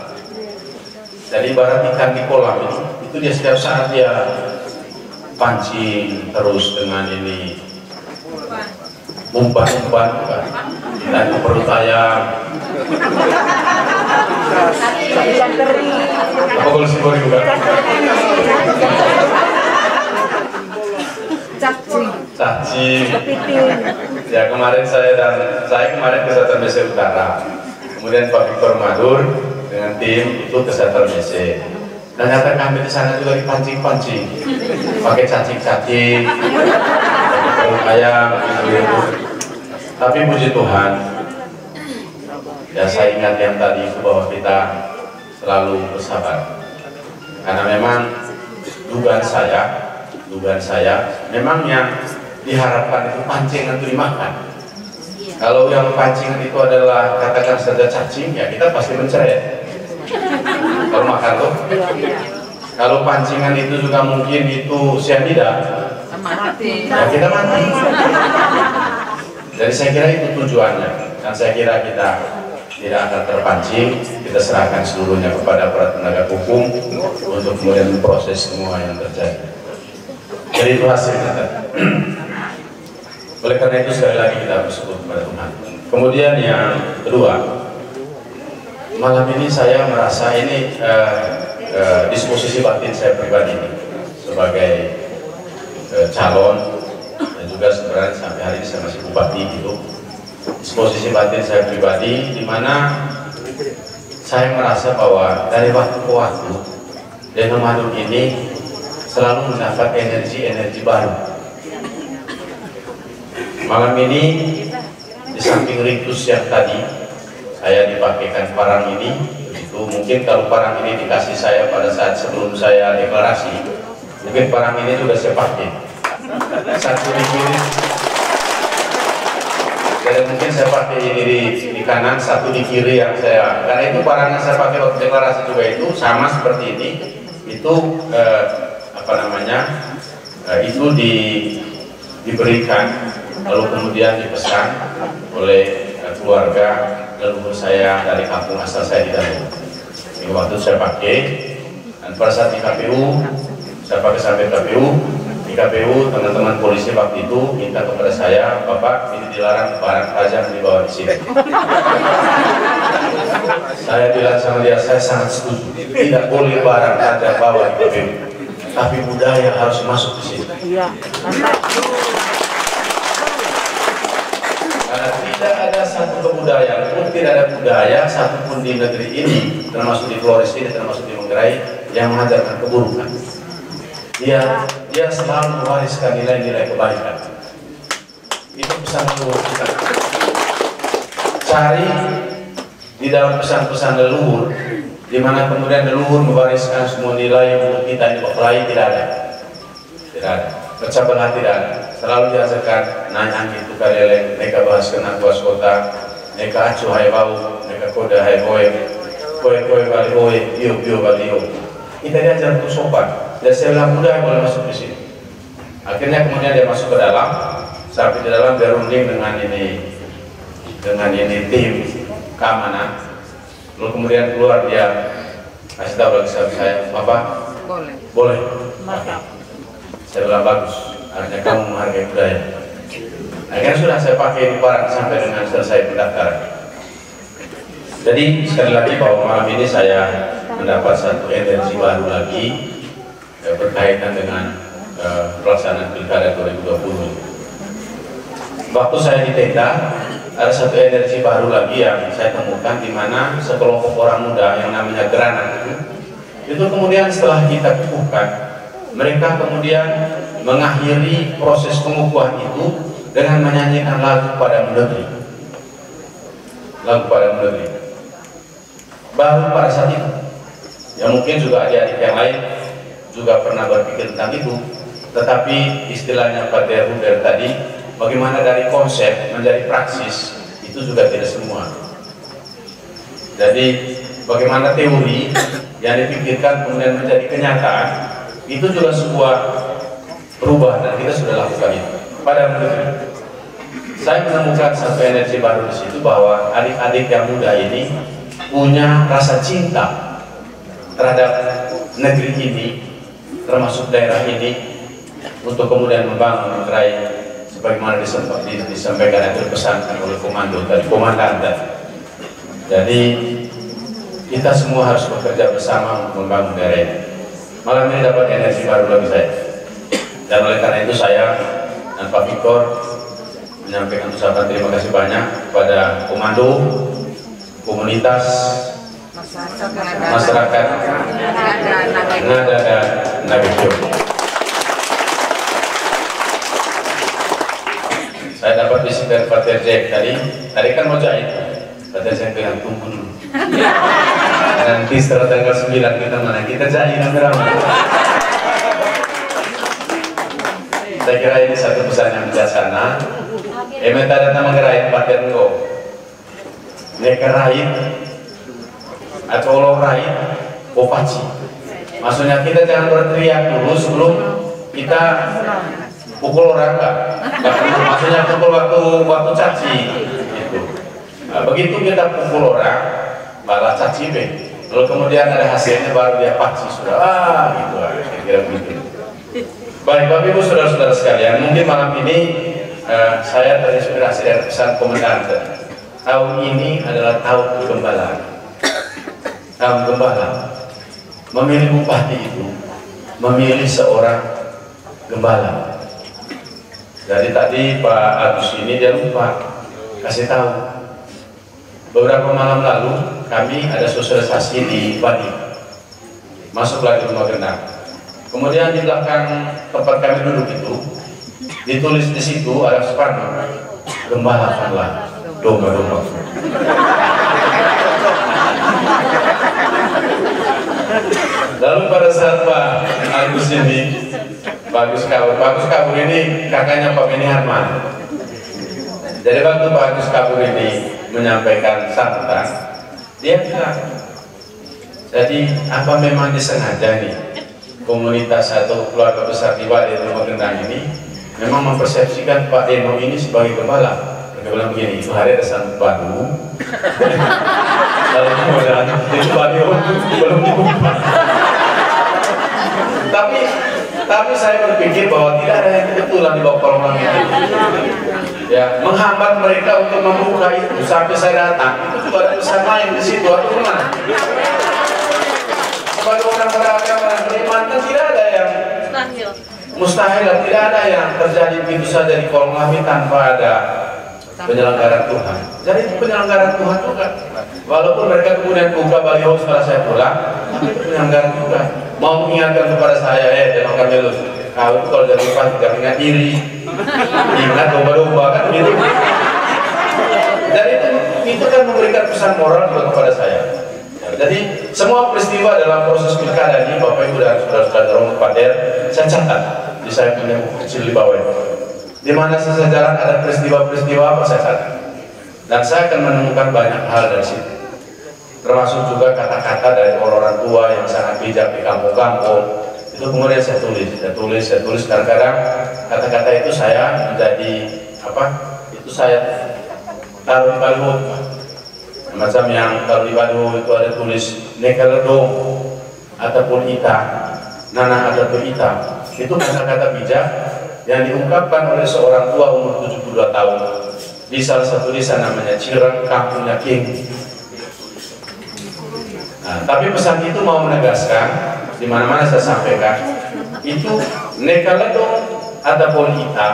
Jadi ibarat ikan di kolam itu dia setiap saat dia pancing terus dengan ini umpan-umpan, kita itu perut ayam. Apa kalau sih juga? Cacing. Ya kemarin saya kemarin ke Selatan BC Utara, kemudian Pak Victor Madur dengan tim itu ke Selatan BC. Dan ternyata kami di sana juga dipancing-pancing, pakai cacing-cacing, pakai ayam, gitu. Tapi puji Tuhan, ya saya ingat yang tadi itu bahwa kita selalu bersabar, karena memang dugaan saya, memang yang diharapkan itu pancingan itu dimakan. Kalau yang pancingan itu adalah katakan saja cacing, ya kita pasti menceret. Kalau makan tuh, kalau pancingan itu juga mungkin itu cyanida, ya kita mati. Jadi saya kira itu tujuannya, dan saya kira kita tidak akan terpancing. Kita serahkan seluruhnya kepada para tenaga hukum untuk kemudian memproses semua yang terjadi. Jadi itu hasilnya. Oleh karena itu sekali lagi kita bersyukur kepada Tuhan. Kemudian yang kedua, malam ini saya merasa ini disposisi batin saya pribadi ini sebagai calon, dan juga sebenarnya sampai hari ini saya masih bupati gitu. Disposisi batin saya pribadi, di mana saya merasa bahwa dari waktu ke waktu Deno Madur ini selalu mendapat energi baru. Malam ini di samping ritus yang tadi saya dipakaikan parang ini, itu mungkin kalau parang ini dikasih saya pada saat sebelum saya deklarasi, mungkin parang ini sudah saya pakai. Satu di kiri, jadi mungkin saya pakai ini di kanan, satu di kiri yang saya, karena itu parang yang saya pakai waktu deklarasi juga itu sama seperti ini. Itu itu diberikan lalu kemudian dipesan oleh keluarga leluhur saya dari kampung asal saya di Dalu. Ini waktu saya pakai, dan pada saat di KPU saya pakai sampai KPU. Di KPU teman-teman polisi waktu itu minta kepada saya, Bapak ini dilarang barang tajam dibawa di sini. Saya bilang sama dia, saya sangat setuju, tidak boleh barang tajam bawa di KPU, tapi budaya harus masuk di sini. Karena tidak ada satu kebudayaan pun, tidak ada budaya satupun di negeri ini, termasuk di Flores ini, termasuk di Manggarai, yang mengajarkan keburukan. Dia selalu mewariskan nilai-nilai kebaikan. Itu pesan leluhur kita. Cari di dalam pesan-pesan leluhur, di mana kemudian leluhur mewariskan semua nilai untuk kita dipelai, tidak ada. Tidak ada. Pecah belah tidak ada. Selalu diajarkan naik angin tukar leleng, neka bahas kena kuas kota, neka acu hai bau, neka koda hai boy, koe bali boy, bio bali yo. Kita diajar untuk sopan. Dan saya bilang budaya boleh masuk di sini. Akhirnya kemudian dia masuk ke dalam, sampai di dalam dia runding dengan ini dengan ini tim keamanan, lalu kemudian keluar dia kasih tahu lagi sama saya, Bapak boleh. Saya bilang bagus, artinya kamu menghargai budaya. Akhirnya sudah saya pakai di Parang sampai dengan selesai pendaftaran. Jadi sekali lagi bahwa malam ini saya mendapat satu energi baru lagi berkaitan dengan pelaksanaan Pilkada 2020. Waktu saya di tenda, ada satu energi baru lagi yang saya temukan, di mana sekelompok orang muda yang namanya Granat itu kemudian setelah kita kukuhkan, mereka kemudian mengakhiri proses pengukuhan itu dengan menyanyikan lagu pada negeri. Lagu pada negeri. Baru pada saat itu, ya mungkin juga adik-adik yang lain juga pernah berpikir tentang itu, tetapi istilahnya Pak Deruder tadi, bagaimana dari konsep menjadi praksis itu juga tidak semua. Jadi bagaimana teori yang dipikirkan kemudian menjadi kenyataan itu juga sebuah perubahan, dan kita sudah lakukan itu pada negeri. Saya menemukan satu energi baru di situ, bahwa adik-adik yang muda ini punya rasa cinta terhadap negeri ini, termasuk daerah ini, untuk kemudian membangun negeri sebagaimana disampaikan itu dipesankan oleh komandan. Jadi kita semua harus bekerja bersama untuk membangun daerah ini. Malam ini dapat energi baru lagi saya, dan oleh karena itu saya dan Pak Victor menyampaikan ucapan terima kasih banyak kepada komando, komunitas, masyarakat Ngada dan Nagekio. Saya dapat bisik dari Pak Terjek tadi kan mau jahit. Pak Terjek bilang tunggu dulu. Nanti setelah tanggal 9 kita jahit rame-rame. Saya kira ini satu pesan yang bijaksana. Emeta datang mengerahin paten ko, nekerahin atau lorrain, kopaci. Maksudnya kita jangan berteriak dulu sebelum kita pukul orang kan. Maksudnya pukul waktu caci. Gitu. Nah, begitu kita pukul orang, balas caci be. Lalu kemudian ada hasilnya baru dia paci sudah. Gitu lah, kira-kira begitu. Baik, Bapak Ibu saudara-saudara sekalian, mungkin malam ini saya terinspirasi dari pesan komandan. Tahun ini adalah tahun kegembala. Tahun gembala. Memilih bupati itu memilih seorang gembala. Jadi tadi Pak Agus ini dia lupa kasih tahu. Beberapa malam lalu kami ada sosialisasi di Bali. Masuklah di rumah gendang. Kemudian di belakang tempat kami duduk itu ditulis di situ ada spanduk, gembalakanlah domba-domba. Lalu pada saat Pak Agus ini, Pak Agus Kabur ini kakaknya Pak Beni Harman. Jadi waktu Pak Agus Kabur ini menyampaikan sambutan, dia bilang, jadi apa memang disengaja nih komunitas atau keluarga besar di Bali rumah gendang ini memang mempersepsikan Pak Deno ini sebagai gembala? Mereka bilang begini, itu hari ada sambut padu. Lalu kemudian itu Pak Deno belum dibuka. Tapi saya berpikir bahwa tidak ada yang kebetulan di bawah kolong langit itu. Ya, menghambat mereka untuk membuka itu sampai saya datang. Itu juga ada pesan lain di situ atau gimana? Sebagai orang beragama dan beriman kan tidak ada yang mustahil, tidak ada yang terjadi begitu saja di kolong langit tanpa ada penyelenggaraan Tuhan. Jadi itu penyelenggaraan Tuhan juga. Walaupun mereka kemudian buka baliho setelah saya pulang, tapi itu penyelenggaraan juga. Mau mengingatkan kepada saya, Denok Kamilus, kau itu kalau jadi bupati jangan ingat diri, ingat domba-domba kan gitu. Dan itu kan memberikan pesan moral juga kepada saya. Jadi semua peristiwa dalam proses pilkada ini, Bapak Ibu dan saudara-saudara Romo Pader, saya catat di saya punya buku kecil di bawah. Di mana saya jalan ada peristiwa-peristiwa apa saya catat. Dan saya akan menemukan banyak hal dari situ. Termasuk juga kata-kata dari orang-orang tua yang sangat bijak di kampung-kampung. Itu kemudian saya tulis. Kadang-kadang kata-kata itu saya menjadi apa? Itu saya taruh di baliho, macam yang kalau di baliho itu ada tulis nekaledong ataupun ita, nana atau ita, itu kata-kata bijak yang diungkapkan oleh seorang tua umur 72 tahun di salah satu desa namanya Cireng, kampungnya King. Nah, tapi pesan itu mau menegaskan, di mana-mana saya sampaikan, itu nekaledong ataupun ita,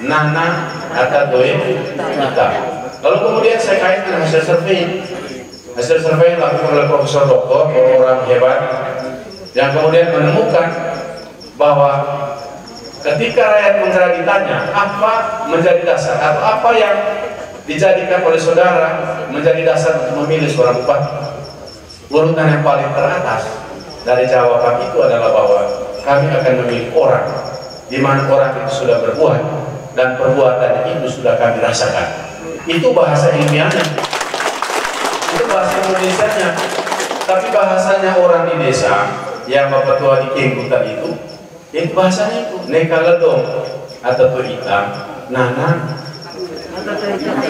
nana atau ita. Lalu kemudian saya kaitkan hasil survei yang dilakukan oleh Profesor Doktor, orang hebat, yang kemudian menemukan bahwa ketika rakyat Manggarai ditanya apa menjadi dasar atau apa yang dijadikan oleh saudara menjadi dasar untuk memilih seorang bupati, urutan yang paling teratas dari jawaban itu adalah bahwa kami akan memilih orang di mana orang itu sudah berbuat dan perbuatan itu sudah kami rasakan. Itu bahasa ilmiahnya, itu bahasa Indonesianya. Tapi bahasanya orang di desa yang Bapak Tua di Kengku tadi itu bahasanya itu nekaledong atau ita, nana,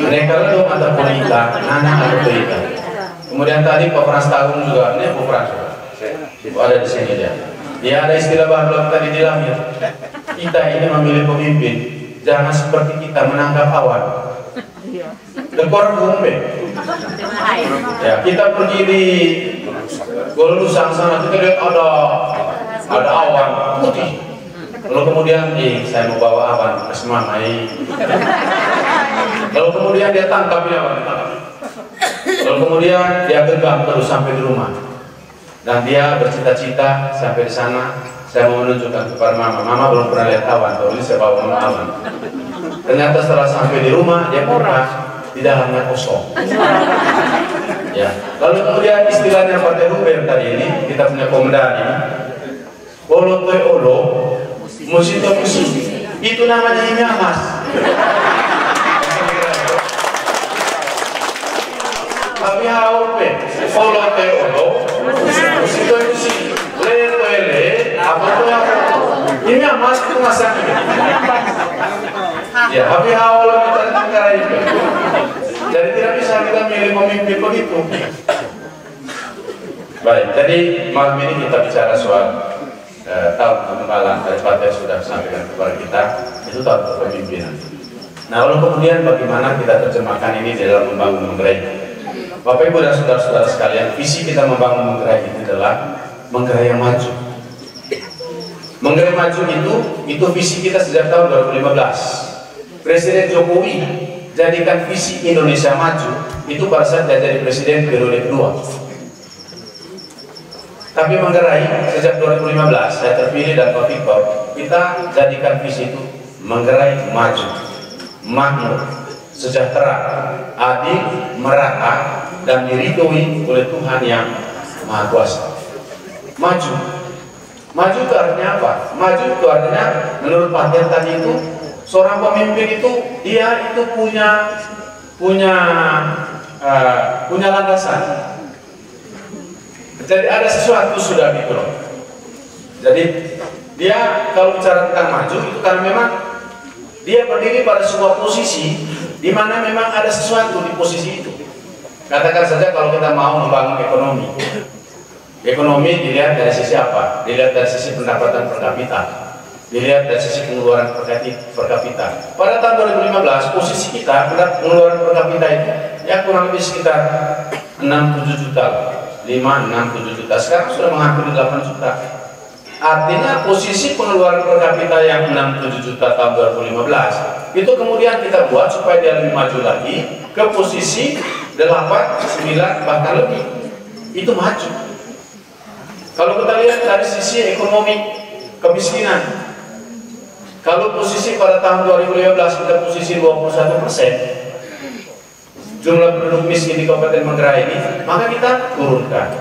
nekaledong atau ita, nana atau ita. Kemudian tadi Pak Frans Tagung juga, ini Pak Frans, ada di sini dia. Dia ada istilah baru tadi di dalamnya. Kita ini memilih pemimpin, jangan seperti kita menangkap awan. Dekor bumbe. Ya, kita pergi di Golusang sana, kita lihat ada awan putih. Lalu kemudian saya mau bawa awan ke Semamai. Lalu kemudian dia tangkap dia. Lalu kemudian dia genggam terus sampai di rumah, dan dia bercita-cita sampai di sana. Saya mau menunjukkan kepada mama belum pernah lihat awan, kalau ini saya bawa mama awan. Ternyata setelah sampai di rumah dia buka, di dalamnya kosong. Ya. Lalu kemudian istilahnya Pak Ruben tadi ini kita punya komandan ini, olo toy olo, musito musi, itu namanya Inyamas. Tapi haupe, olo toy olo, musito musi, le toy le, apa tuh apa? Inyamas itu masaknya. Ya, tapi haulo kita negara itu. Jadi tidak bisa kita milih pemimpin begitu. Baik, jadi malam ini kita bicara soal tahun kekebalan dari partai sudah sampaikan kepada kita, itu tahun kepemimpinan. Nah, lalu kemudian bagaimana kita terjemahkan ini dalam membangun Manggarai? Bapak Ibu dan saudara-saudara sekalian, visi kita membangun Manggarai ini adalah Manggarai yang maju. Manggarai maju itu visi kita sejak tahun 2015. Presiden Jokowi jadikan visi Indonesia maju itu pada saat dia jadi presiden periode kedua. Tapi Manggarai sejak 2015 saya terpilih dan Pak Victor, kita jadikan visi itu Manggarai maju, makmur, sejahtera, adil, merata, dan diridhoi oleh Tuhan yang Maha Kuasa. Maju, maju itu artinya apa? Maju itu artinya menurut Pak Tian tadi itu, seorang pemimpin itu dia itu punya landasan. Jadi ada sesuatu sudah gitu loh. Jadi dia kalau bicara tentang maju itu karena memang dia berdiri pada sebuah posisi di mana memang ada sesuatu di posisi itu. Katakan saja kalau kita mau membangun ekonomi. Ekonomi dilihat dari sisi apa? Dilihat dari sisi pendapatan per kapita. Dilihat dari sisi pengeluaran per kapita. Pada tahun 2015 posisi kita pengeluaran per kapita itu ya kurang lebih sekitar 6-7 juta. 5-6-7 juta. Sekarang sudah menghampiri 8 juta. Artinya posisi pengeluaran per kapita yang 6-7 juta tahun 2015 itu kemudian kita buat supaya dia lebih maju lagi ke posisi 8, 9 bahkan lebih. Itu maju. Kalau kita lihat dari sisi ekonomi kemiskinan, kalau posisi pada tahun 2015 kita posisi 21%, jumlah penduduk miskin di Kabupaten Manggarai ini, maka kita turunkan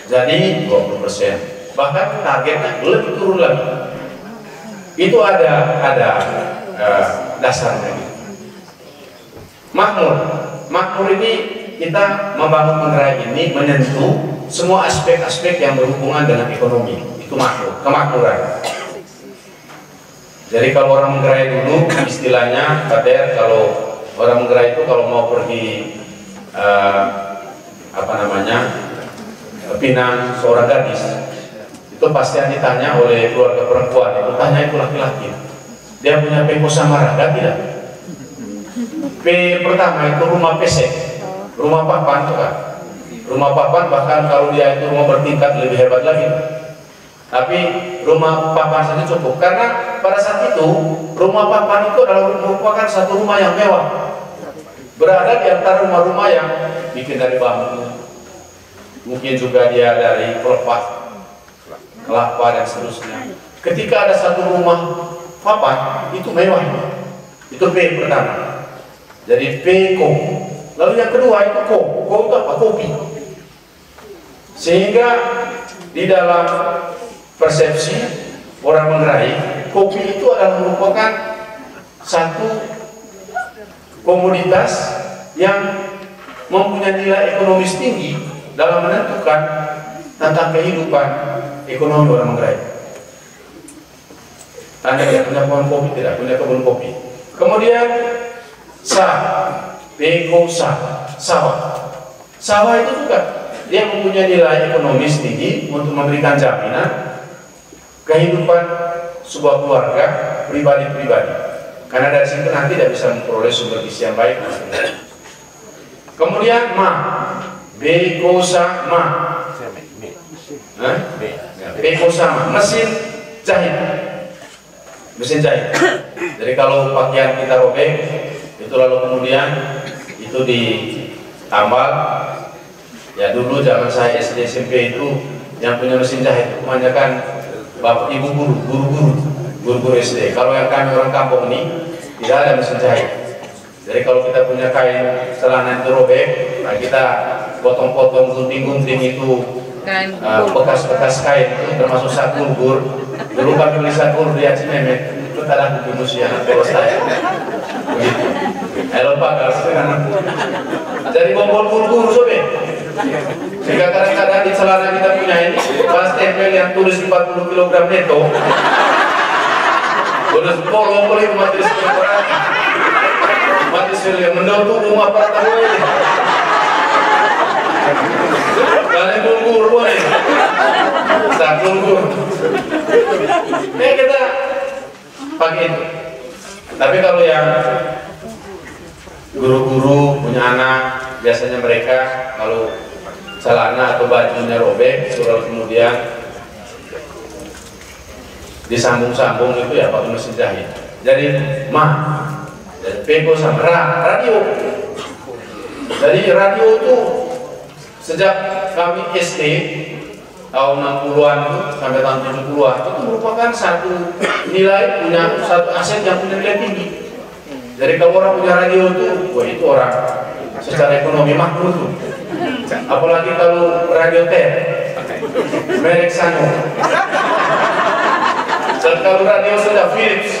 jadi 20%. Bahkan targetnya lebih turun lagi. Itu ada dasarnya. Makmur ini kita membangun Manggarai ini menyentuh semua aspek-aspek yang berhubungan dengan ekonomi. Itu makmur, kemakmuran. Jadi kalau orang Manggarai dulu istilahnya Kader, kalau orang Manggarai itu kalau mau pergi pinang seorang gadis, itu pasti yang ditanya oleh keluarga perempuan, itu tanya itu laki-laki, dia punya P Kosamaraga tidak? P pertama itu rumah pesek, rumah papan tuh kan, rumah papan bahkan kalau dia itu rumah bertingkat lebih hebat lagi. Tapi rumah papan saja cukup, karena pada saat itu rumah papan itu adalah merupakan satu rumah yang mewah, berada di antara rumah-rumah yang bikin dari bambu, mungkin juga dia dari kelapa dan seterusnya. Ketika ada satu rumah papan itu mewah, itu P pertama. Jadi P ko. Lalu yang kedua itu ko. Ko itu apa? Kopi. Sehingga di dalam persepsi orang Manggarai, kopi itu adalah merupakan satu komoditas yang mempunyai nilai ekonomis tinggi dalam menentukan tentang kehidupan ekonomi orang Manggarai. Anda tidak punya pohon kopi, tidak punya kebun kopi. Kemudian sawah. Sawah itu juga dia mempunyai nilai ekonomis tinggi untuk memberikan jaminan kehidupan sebuah keluarga pribadi-pribadi. Karena dari situ nanti tidak bisa memperoleh sumber gizi yang baik. Kemudian mesin jahit. Mesin jahit. Jadi kalau pakaian kita robek, itu lalu kemudian itu ditambal. Ya dulu zaman saya SD SMP itu yang punya mesin jahit kebanyakan bapak ibu guru SD. Kalau yang kami orang kampung ini tidak ada mesin jahit. Jadi kalau kita punya kain celana itu robek, nah kita potong-potong gunting-gunting itu bekas-bekas kain itu termasuk sakulgur. Dulu kami beli sakulgur di Cimemet, itu tadi di museum polos saya. Begitu. Lupa kalau sekarang. Jadi bombol guru sobek. Sehingga kadang-kadang di celana kita punya ini pas tempel yang tulis 40 kg neto. Tulis boleh materi sekolah. Materi yang mendautu rumah pertama ini. Kalian guru boleh. Tak guru. Kita pakai itu. Tapi kalau yang guru-guru punya anak, biasanya mereka kalau celana atau bajunya robek, lalu kemudian disambung-sambung itu ya pakai mesin jahit. Jadi jadi peko sama radio. Jadi radio itu sejak kami SD tahun 60-an itu sampai tahun 70-an itu merupakan satu nilai, punya satu aset yang punya nilai tinggi. Jadi kalau orang punya radio itu, wah itu orang secara ekonomi makmur tuh. Apalagi kalau radio merek Sano. Dan kalau radio sudah Philips.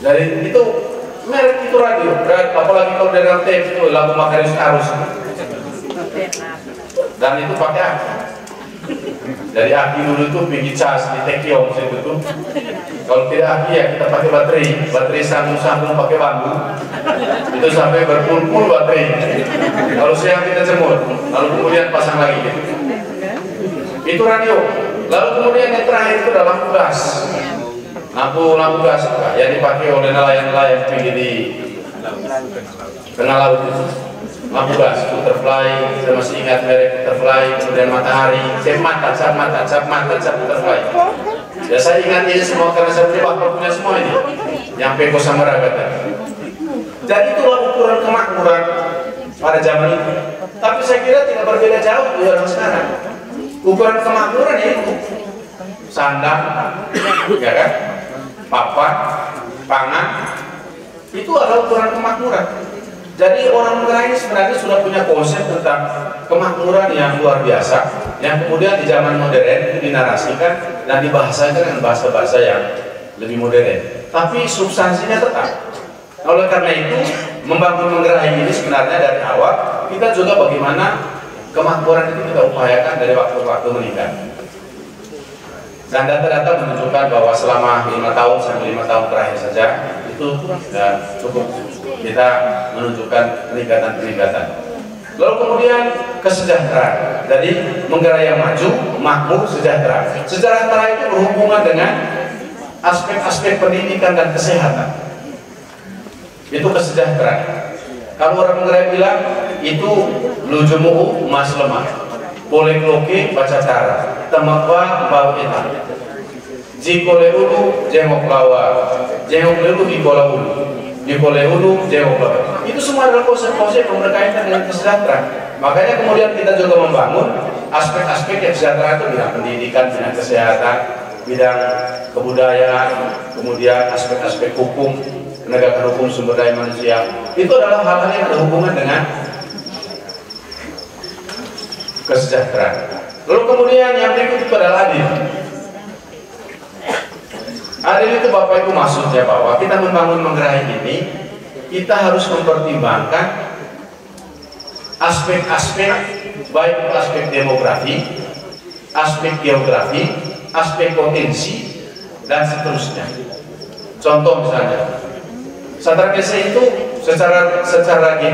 Jadi itu merek itu radio. Apalagi kalau dengan tape itu lagu Makarius Arus. Dan itu pakai aki. Jadi aki dulu itu pergi cas di Tekiong situ tuh. Kalau tidak aki ya kita pakai baterai sambung-sambung pakai bambu. Itu sampai berpuluh-puluh baterai. Kalau siang kita jemur, lalu kemudian pasang lagi. Itu radio. Lalu kemudian yang terakhir itu adalah lampu gas. Lampu gas yang dipakai oleh nelayan-nelayan tinggi di tengah laut itu. Lampu gas, butterfly, saya masih ingat merek butterfly, kemudian matahari, cap mata, butterfly. Ya saya ingat ini semua karena saya punya semua ini, yang P Kosamaraga tadi. Jadi itulah ukuran kemakmuran pada zaman itu. Tapi saya kira tidak berbeda jauh di orang sekarang. Ukuran kemakmuran itu sandang, ya kan, papan, pangan, itu adalah ukuran kemakmuran. Jadi orang Manggarai ini sebenarnya sudah punya konsep tentang kemakmuran yang luar biasa, yang kemudian di zaman modern itu dinarasikan dan dibahasakan dengan bahasa-bahasa yang lebih modern. Tapi substansinya tetap. Oleh karena itu, membangun Manggarai ini sebenarnya dari awal kita juga bagaimana kemakmuran itu kita upayakan dari waktu ke waktu meningkat. Dan data-data menunjukkan bahwa selama 5 tahun sampai 5 tahun terakhir saja itu sudah cukup kita menunjukkan peningkatan. Lalu kemudian kesejahteraan, jadi Manggarai yang maju, makmur, sejahtera. Sejahtera itu berhubungan dengan aspek-aspek pendidikan dan kesehatan. Itu kesejahteraan. Kalau orang Manggarai bilang itu lujumu mas lemah, boleh loke baca cara, temakwa bau etak. Jikole ulu jengok lawa, jengok lelu ikola ulu, jikole ulu jengok lawa. Itu semua adalah konsep-konsep yang berkaitan dengan kesejahteraan. Makanya kemudian kita juga membangun aspek-aspek kesejahteraan itu bidang pendidikan, bidang kesehatan, bidang kebudayaan, kemudian aspek-aspek hukum, penegakan hukum, sumber daya manusia. Itu adalah hal-hal yang ada hubungan dengan kesejahteraan. Lalu kemudian yang berikut itu adalah adil. Adil itu Bapak Ibu maksudnya bahwa kita membangun Manggarai ini, kita harus mempertimbangkan aspek-aspek, baik itu aspek demografi, aspek geografi, aspek potensi, dan seterusnya. Contoh misalnya, Santara Desa itu secara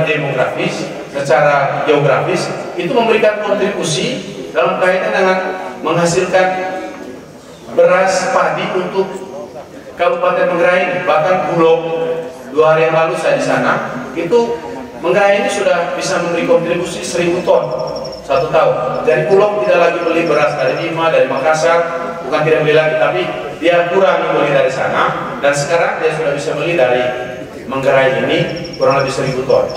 demografis, secara geografis itu memberikan kontribusi dalam kaitan dengan menghasilkan beras padi untuk Kabupaten Manggarai. Bahkan Bulog 2 hari yang lalu saya di sana, itu Manggarai ini sudah bisa memberi kontribusi 1000 ton 1 tahun. Jadi Bulog tidak lagi beli beras dari Bima, dari Makassar, bukan tidak beli lagi, tapi dia kurang beli dari sana, dan sekarang dia sudah bisa beli dari Manggarai ini kurang lebih 1000 ton.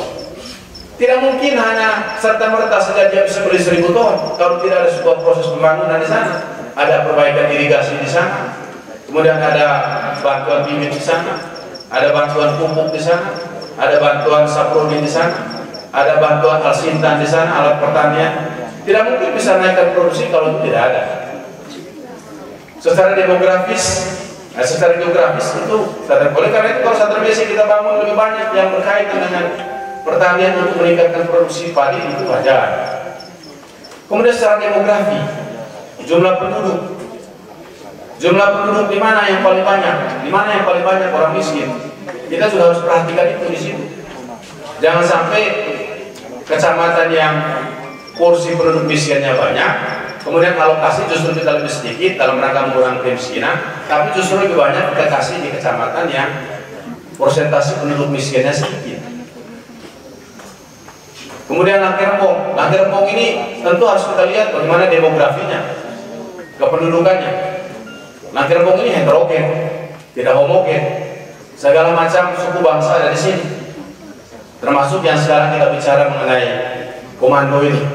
Tidak mungkin hanya serta-merta saja dia bisa beli 1000 ton kalau tidak ada sebuah proses pembangunan di sana. Ada perbaikan irigasi di sana, kemudian ada bantuan bibit di sana, ada bantuan pupuk di sana, ada bantuan saprodi di sana, ada bantuan alsintan di sana, alat pertanian. Tidak mungkin bisa naikkan produksi kalau itu tidak ada. Secara demografis, secara geografis itu tidak boleh. Karena itu kalau Santara Desa kita bangun lebih banyak yang berkaitan dengan pertanian untuk meningkatkan produksi padi, itu wajar. Kemudian secara demografi, jumlah penduduk di mana yang paling banyak, di mana yang paling banyak orang miskin, kita sudah harus perhatikan itu di situ. Jangan sampai kecamatan yang porsi penduduk miskinnya banyak, kemudian alokasi justru kita lebih sedikit dalam rangka mengurangi kemiskinan, tapi justru lebih banyak kita kasih di kecamatan yang persentase penduduk miskinnya sedikit. Kemudian Langkerempong ini tentu harus kita lihat bagaimana demografinya, kependudukannya. Langkerempong ini heterogen, tidak homogen. Segala macam suku bangsa ada di sini. Termasuk yang sekarang kita bicara mengenai komando ini.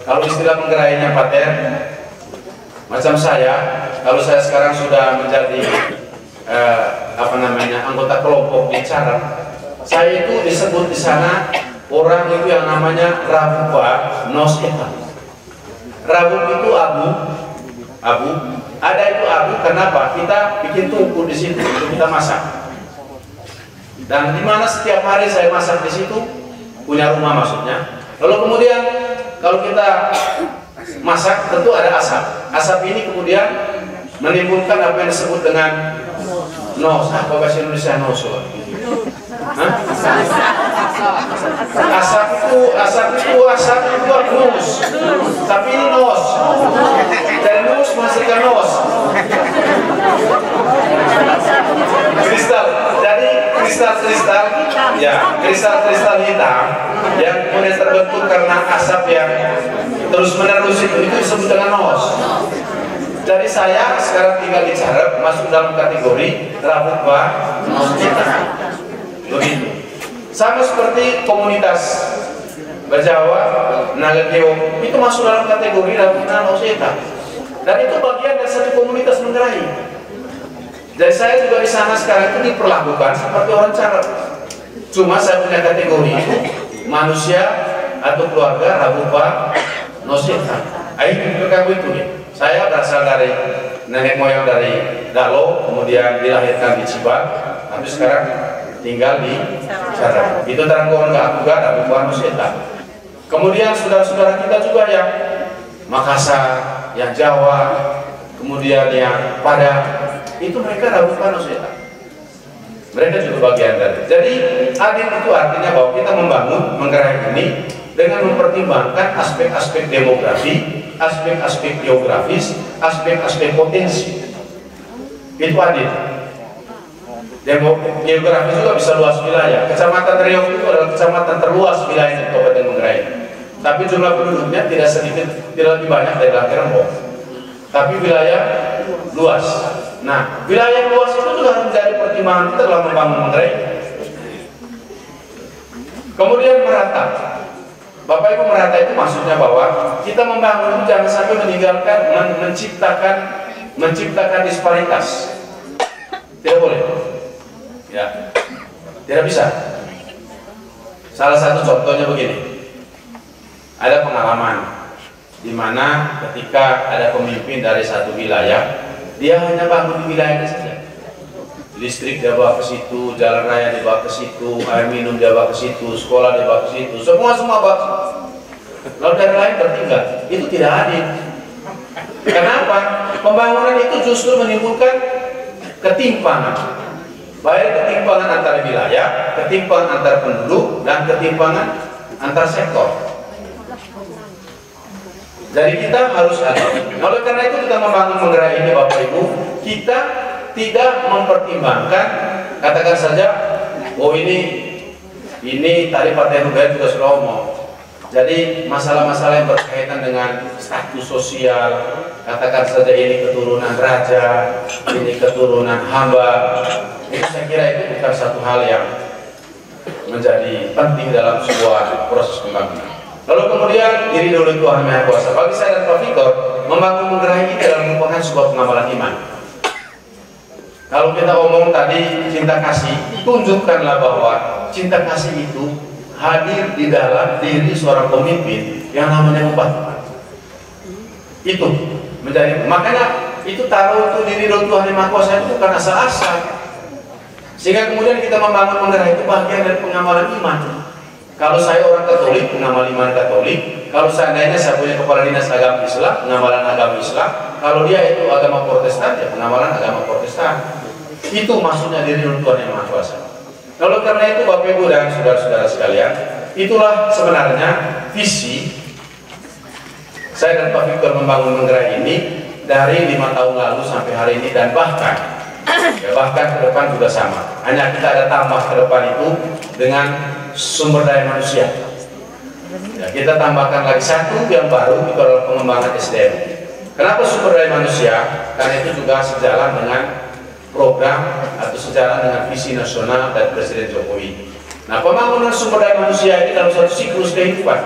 Kalau istilah Manggarainya pater, macam saya, kalau saya sekarang sudah menjadi anggota kelompok bicara, saya itu disebut di sana orang itu yang namanya Rabuba Noseta. Rabub itu abu. Ada itu abu, kenapa? Kita bikin tungku di situ untuk kita masak. Dan di mana setiap hari saya masak di situ, punya rumah maksudnya. Lalu kemudian kalau kita masak tentu ada asap. Asap ini kemudian menimbulkan apa yang disebut dengan nos. Apa bahasa Indonesia nos? Asap itu nus, tapi ini nos. Dari nus menghasilkan nos. Kristal. Jadi kristal hitam yang kemudian terbentuk karena asap yang terus menerus itu disebut dengan nos. Jadi saya sekarang tinggal di Carep, masuk dalam kategori Rabuba Noseta. Begitu. Sama seperti komunitas Bajawa, Nagateo, itu masuk dalam kategori Rabuba Noseta. Dan itu bagian dari satu komunitas Manggarai. Jadi saya juga di sana sekarang itu diperlakukan seperti orang Carep. Cuma saya punya kategori itu manusia atau keluarga Rabuba Noseta. Ayo kamu itu ya. Saya berasal dari nenek moyang dari Dalo, kemudian dilahirkan di Cibat, tapi sekarang tinggal di Carep. Itu terangkuan ke aku gak Rabuba Noseta. Kemudian saudara-saudara kita juga yang Makassar, yang Jawa, kemudian yang Padang, itu mereka Rabuba Noseta. Mereka juga bagian dari. Jadi adil itu artinya bahwa kita membangun menggerak ini dengan mempertimbangkan aspek-aspek demografi, aspek-aspek geografis, aspek-aspek potensi. Itu adil. Geografis juga bisa luas wilayah. Kecamatan Riau itu adalah kecamatan terluas wilayah di Kabupaten Manggarai. Tapi jumlah penduduknya tidak sedikit, tidak lebih banyak dari Rembang. Tapi wilayah luas. Nah, wilayah luas itu juga harus menjadi pertimbangan kita dalam membangun Manggarai. Kemudian merata. Bapak Ibu, merata itu maksudnya bahwa kita membangun jangan sampai meninggalkan, menciptakan disparitas. Tidak boleh. Ya, tidak bisa. Salah satu contohnya begini. Ada pengalaman di mana ketika ada pemimpin dari satu wilayah, dia hanya bangun di wilayahnya saja. Listrik dia bawa ke situ, jalan raya dibawa ke situ, air minum dia bawa ke situ, sekolah dia bawa ke situ, semua bawa. Lalu dari lain tertinggal. Itu tidak adil. Kenapa? Pembangunan itu justru menimbulkan ketimpangan. Baik ketimpangan antar wilayah, ketimpangan antar penduduk, dan ketimpangan antar sektor. Jadi kita harus adil. Oleh karena itu kita membangun Manggarai ini, Bapak Ibu, kita tidak mempertimbangkan, katakan saja, oh ini tadi Partai Manggarai juga sudah ngomong. Jadi masalah-masalah yang berkaitan dengan status sosial, katakan saja ini keturunan raja, ini keturunan hamba, itu saya kira itu bukan satu hal yang menjadi penting dalam sebuah proses pembangunan. Lalu kemudian diri dulu Tuhan Maha Kuasa. Bagi saya dan Pak Victor, membangun Manggarai ini adalah merupakan sebuah pengamalan iman. Kalau kita omong tadi cinta kasih, tunjukkanlah bahwa cinta kasih itu hadir di dalam diri seorang pemimpin yang namanya bupati. Itu menjadi, makanya itu taruh untuk diri Tuhan Yang Maha Kuasa itu bukan asal-asal. Sehingga kemudian kita membangun Manggarai itu bagian dari pengamalan iman. Kalau saya orang Katolik, pengamal iman Katolik. Kalau seandainya saya punya kepala dinas agama Islam, pengamalan agama Islam. Kalau dia itu agama Protestan, ya pengamalan agama Protestan. Itu maksudnya diri Tuhan Yang Maha Kuasa. Lalu karena itu Bapak Ibu dan saudara-saudara sekalian, itulah sebenarnya visi saya dan Pak Victor membangun Manggarai ini dari 5 tahun lalu sampai hari ini, dan bahkan ke depan juga sama. Hanya kita ada tambah ke depan itu dengan sumber daya manusia. Ya, kita tambahkan lagi satu yang baru, itu adalah pengembangan SDM. Kenapa sumber daya manusia? Karena itu juga sejalan dengan program atau sejalan dengan visi nasional dari Presiden Jokowi. Nah, pembangunan sumber daya manusia ini dalam satu siklus kehidupan,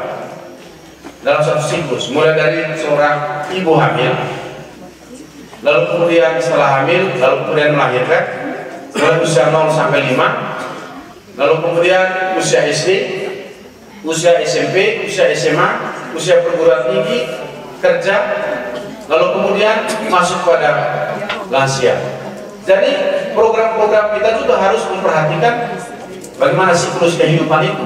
dalam satu siklus, mulai dari seorang ibu hamil, lalu kemudian setelah hamil, lalu kemudian melahirkan, mulai usia 0 sampai 5, lalu kemudian usia SD, usia SMP, usia SMA, usia perguruan tinggi, kerja, lalu kemudian masuk pada lansia. Jadi program-program kita juga harus memperhatikan bagaimana siklus kehidupan itu.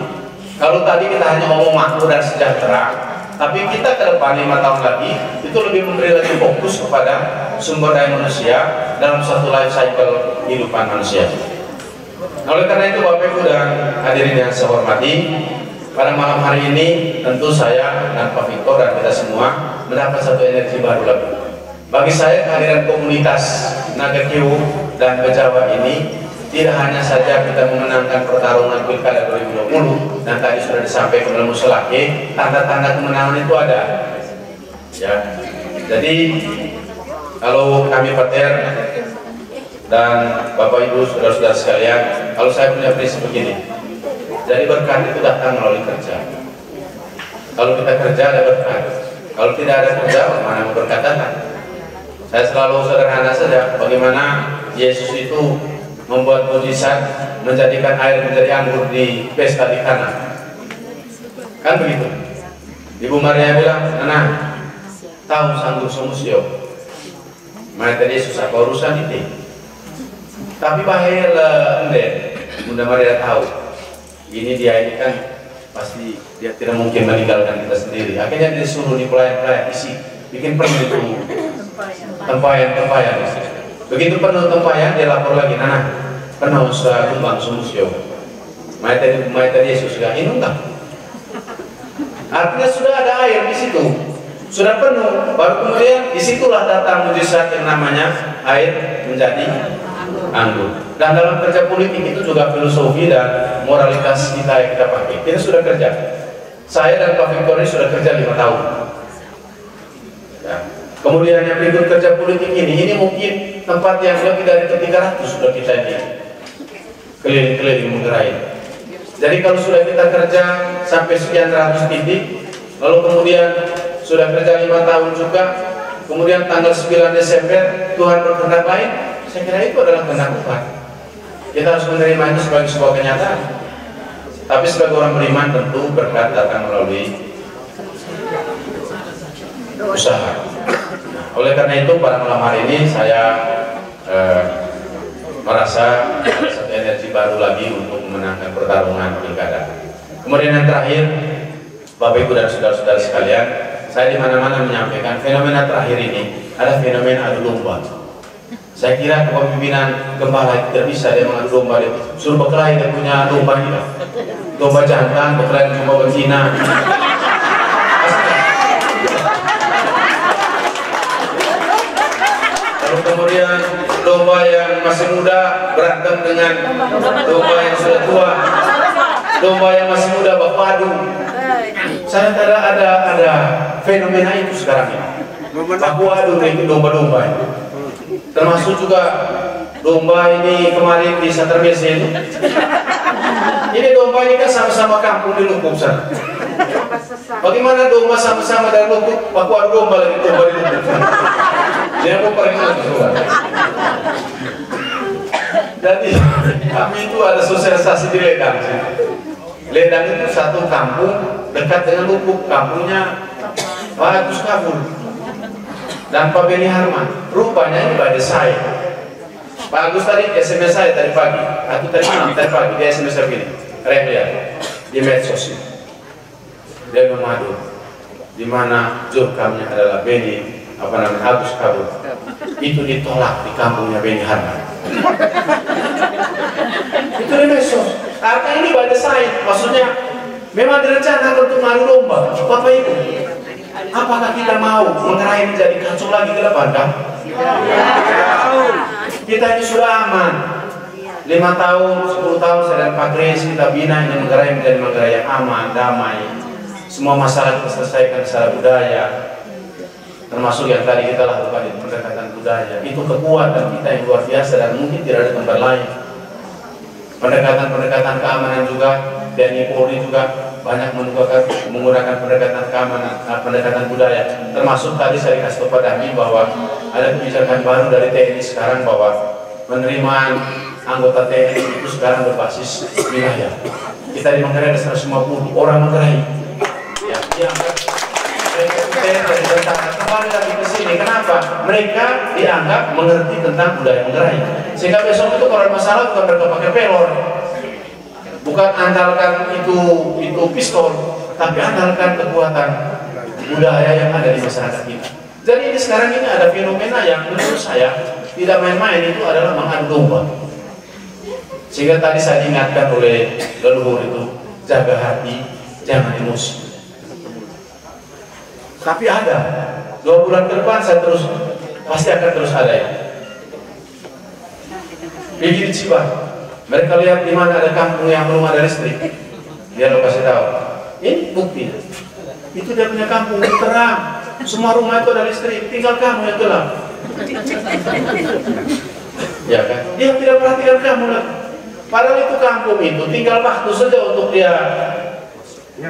Kalau tadi kita hanya ngomong makmur dan sejahtera, tapi kita ke depan 5 tahun lagi itu lebih memberi lagi fokus kepada sumber daya manusia dalam satu life cycle kehidupan manusia. Nah, oleh karena itu Bapak Ibu dan hadirin yang saya hormati, pada malam hari ini tentu saya dan Pak Victor dan kita semua mendapat satu energi baru lagi. Bagi saya kehadiran komunitas Nagatiu dan Bejawa ini tidak hanya saja kita memenangkan pertarungan Pilkada 2020, dan tadi sudah disampaikan oleh Musolake, tanda-tanda kemenangan itu ada. Ya, jadi kalau kami Pater dan Bapak Ibu saudara-saudara sekalian, kalau saya punya prinsip begini, jadi berkat itu datang melalui kerja. Kalau kita kerja ada berkat, kalau tidak ada kerja mana berkat datang. Saya selalu sederhana saja, bagaimana Yesus itu membuat mujizat menjadikan air menjadi anggur di pesta di Kana. Kan begitu. Ibu Maria bilang, "Nana, tahu sanggup semusio." Mata Yesus apa urusan itu? Tapi bahaya Bunda Maria tahu. Ini kan pasti dia tidak mungkin meninggalkan kita sendiri. Akhirnya dia suruh di pelayan-pelayan isi, bikin penuh itu tempayan. Begitu penuh tempayan, dia lapor lagi, "Nana, penuh sudah kembang sumusio. Mai tadi Yesus sudah ini enggak. Artinya sudah ada air di situ, sudah penuh. Baru kemudian disitulah datang mujizat yang namanya air menjadi anggur. Dan dalam kerja politik itu juga filosofi dan moralitas kita yang kita pakai. Kita sudah kerja. Saya dan Pak Victor ini sudah kerja 5 tahun. Ya. Kemudian yang berikut kerja politik ini mungkin tempat yang lebih dari 300 sudah kita ini keliling-keliling menggerai. Jadi kalau sudah kita kerja sampai sekian ratus titik, lalu kemudian sudah kerja 5 tahun juga, kemudian tanggal 9 Desember Tuhan berkehendak lain, saya kira itu adalah kehendak Tuhan. Kita harus menerima itu sebagai sebuah kenyataan. Tapi sebagai orang beriman tentu berkat datang melalui usaha. Nah, oleh karena itu pada malam hari ini saya merasa ada satu energi baru lagi untuk memenangkan pertarungan pilkada. Kemudian yang terakhir, Bapak Ibu dan saudara-saudara sekalian, saya di mana-mana menyampaikan fenomena terakhir ini ada fenomena adu domba. Saya kira kepemimpinan gembala itu tidak bisa dia mengadu domba, dia suruh berkelahi, dia punya domba ini, domba jantan, berkelahi domba betina. Lalu kemudian domba yang masih muda berantem dengan domba yang sudah tua, domba yang masih muda berpadu. Saya kira ada fenomena itu sekarang ini. Aku adu dengan domba-domba itu. Termasuk juga domba ini kemarin di Satermese ini. Ini domba ini kan sama-sama kampung di Lukuk sana. Bagaimana domba sama-sama dari Lukuk, aku adu domba lagi domba di Lukuk. Dia aku peringat juga. Jadi kami itu ada sosialisasi di Ledang. Ledang itu satu kampung dekat dengan Lukuk, kampungnya Pak Agus Kabur dan Pak Beni Harman. Rupanya ini pada saya. Pak Agus tadi SMS saya tadi pagi. Aku tadi malam tadi pagi dia SMS saya begini. Lihat di medsos. Dia memadu di mana jurkamnya adalah Beni Agus Kabur. Itu ditolak di kampungnya Beni Harman. Itu di medsos. Artinya ini pada saya. Maksudnya memang direncanakan untuk mengadu domba. Bapak Ibu, apakah kita mau mengerai menjadi kacau lagi ke depan kan? Kita ini sudah aman. 5 tahun, 10 tahun saya dan Pak Kris kita bina ini mengerai menjadi negara yang aman, damai. Semua masalah kita selesaikan secara budaya. Termasuk yang tadi kita lakukan itu pendekatan budaya. Itu kekuatan kita yang luar biasa dan mungkin tidak ada tempat lain. Pendekatan keamanan juga, TNI Polri juga banyak menggunakan pendekatan keamanan, pendekatan budaya. Termasuk tadi saya kasih kepada kami bahwa ada kebijakan baru dari TNI sekarang bahwa penerimaan anggota TNI itu sekarang berbasis wilayah. Kita di Manggarai ada 150 orang Manggarai. Ya, dianggap mereka dari tentara kembali lagi ke sini. Kenapa? Mereka dianggap mengerti tentang budaya Manggarai. Sehingga besok itu kalau ada masalah bukan mereka pakai pelor, bukan andalkan itu pistol, tapi andalkan kekuatan budaya yang ada di masyarakat kita. Jadi ini sekarang ini ada fenomena yang menurut saya tidak main-main, itu adalah mengadu domba. Sehingga tadi saya diingatkan oleh leluhur itu, jaga hati, jangan emosi. Tapi ada 2 bulan ke depan saya pasti akan terus ada ya. Pergi di Ciba, mereka lihat di mana ada kampung yang belum ada listrik. Dia lo kasih tahu. Ini bukti. Itu dia punya kampung terang. Semua rumah itu ada listrik. Tinggal kamu yang gelap. Ya kan? Dia tidak perhatikan kamu lah. Padahal itu kampung itu tinggal waktu saja untuk dia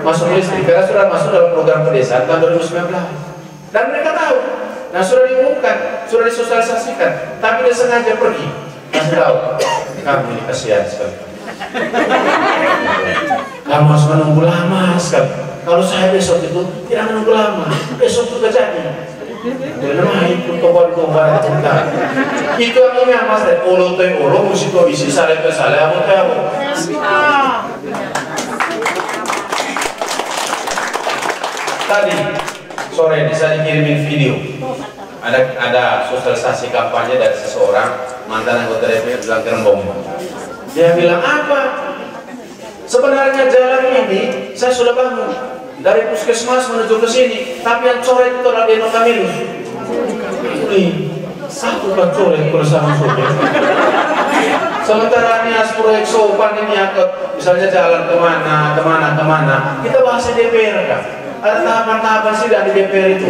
masuk listrik. Karena sudah masuk dalam program pedesaan tahun 2019. Dan mereka tahu. Nah sudah diumumkan, sudah disosialisasikan. Tapi dia sengaja pergi. Kasih tahu, kamu ini kasihan sekali. Kamu harus menunggu lama sekali. Kalau saya besok itu tidak menunggu lama, besok juga jadi. Memang itu tokoh-tokoh kita. Itu yang mas dari olo te olo, musik bisi sale te sale, amo te amo. Tadi sore ini saya dikirimin video. Ada sosialisasi kampanye dari seseorang mantan anggota DPR bilang Kerembong. Dia bilang apa? Sebenarnya jalan ini saya sudah bangun dari puskesmas menuju ke sini, tapi yang coret itu adalah Deno Kamilus. Satu kan coret bersama sopir. Sementara ini proyek sopan ini misalnya jalan kemana, kita bahas di DPR kan. Ada tahapan-tahapan sidang di DPR itu.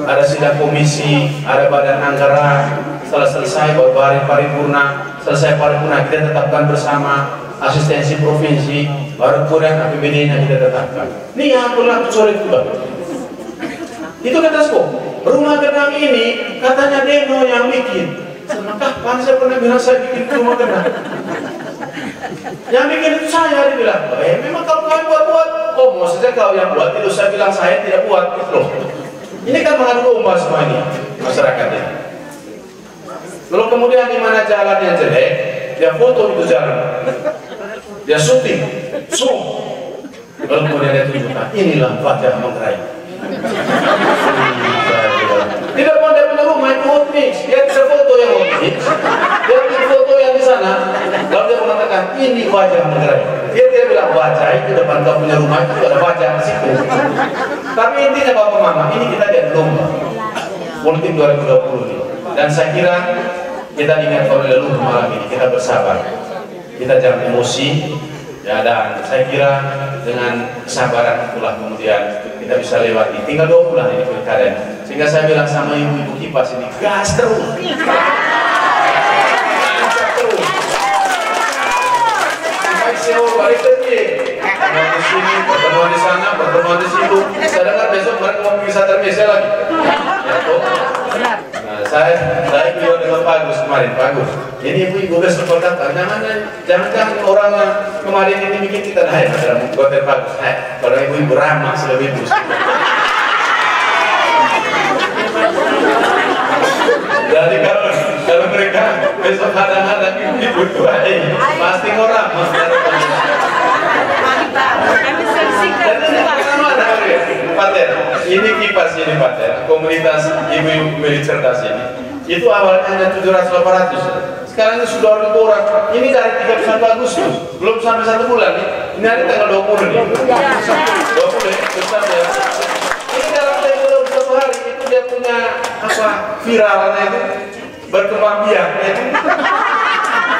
Ada sidang komisi, ada badan anggaran. Setelah selesai baru paripurna, selesai paripurna kita tetapkan bersama asistensi provinsi, baru kemudian APBD-nya kita tetapkan. Ini yang berlaku sore juga. Itu kata Sko, rumah genang ini katanya Deno yang bikin. Kapan saya pernah bilang saya bikin rumah genang? Yang bikin itu saya, dia bilang. Memang kalau kau buat, maksudnya kau yang buat itu saya bilang saya tidak buat gitu loh. Ini kan mengadu domba semua ini masyarakat ini. Lalu kemudian di mana jalan yang jelek, dia foto itu jalan, dia syuting, zoom, lalu kemudian dia tunjukkan, inilah wajah Manggarai. Tidak pandai punya rumah itu hot mix, dia tidak foto yang hot mix, dia tidak foto yang di sana, lalu dia mengatakan ini wajah Manggarai. Dia tidak bilang wajah itu depan kau punya rumah itu ada wajah di situ. Tapi intinya Bapak Mama, ini kita lihat lomba politik 2020 ini. Dan saya kira kita diingatkan oleh leluhur malam ini, kita bersabar, kita jangan emosi, ya, dan saya kira dengan kesabaran itulah kemudian kita bisa lewati. Tinggal 2 bulan ini pilkada, sehingga saya bilang sama ibu-ibu kipas ini, gas terus, lancar terus, sampai sewa balik lagi, pertemuan di sini, pertemuan di sana, pertemuan di situ. Saya dengar besok mereka mau pergi Satermese lagi. Ya, toh? Nah, saya video dengan Pak Agus kemarin, Pak Agus. Ini ibu-ibu besok berkata, jangan orang kemarin ini bikin kita naik, dalam hotel Pak Agus. Kalau ibu-ibu ramah selebih ibu. Jadi kalau mereka besok kadang-kadang ibu tua ini pasti orang Pater, ini kipas ini Pater, komunitas ibu-ibu milik cerdas ini. Itu awalnya hanya 700-800, sekarang ini sudah 1.000 orang. Ini dari 31 Agustus, belum sampai 1 bulan nih. Ini hari tanggal 20 nih. 20 besar ya. Ini dalam tempo 21 hari itu dia punya apa viralnya itu berkembang biaknya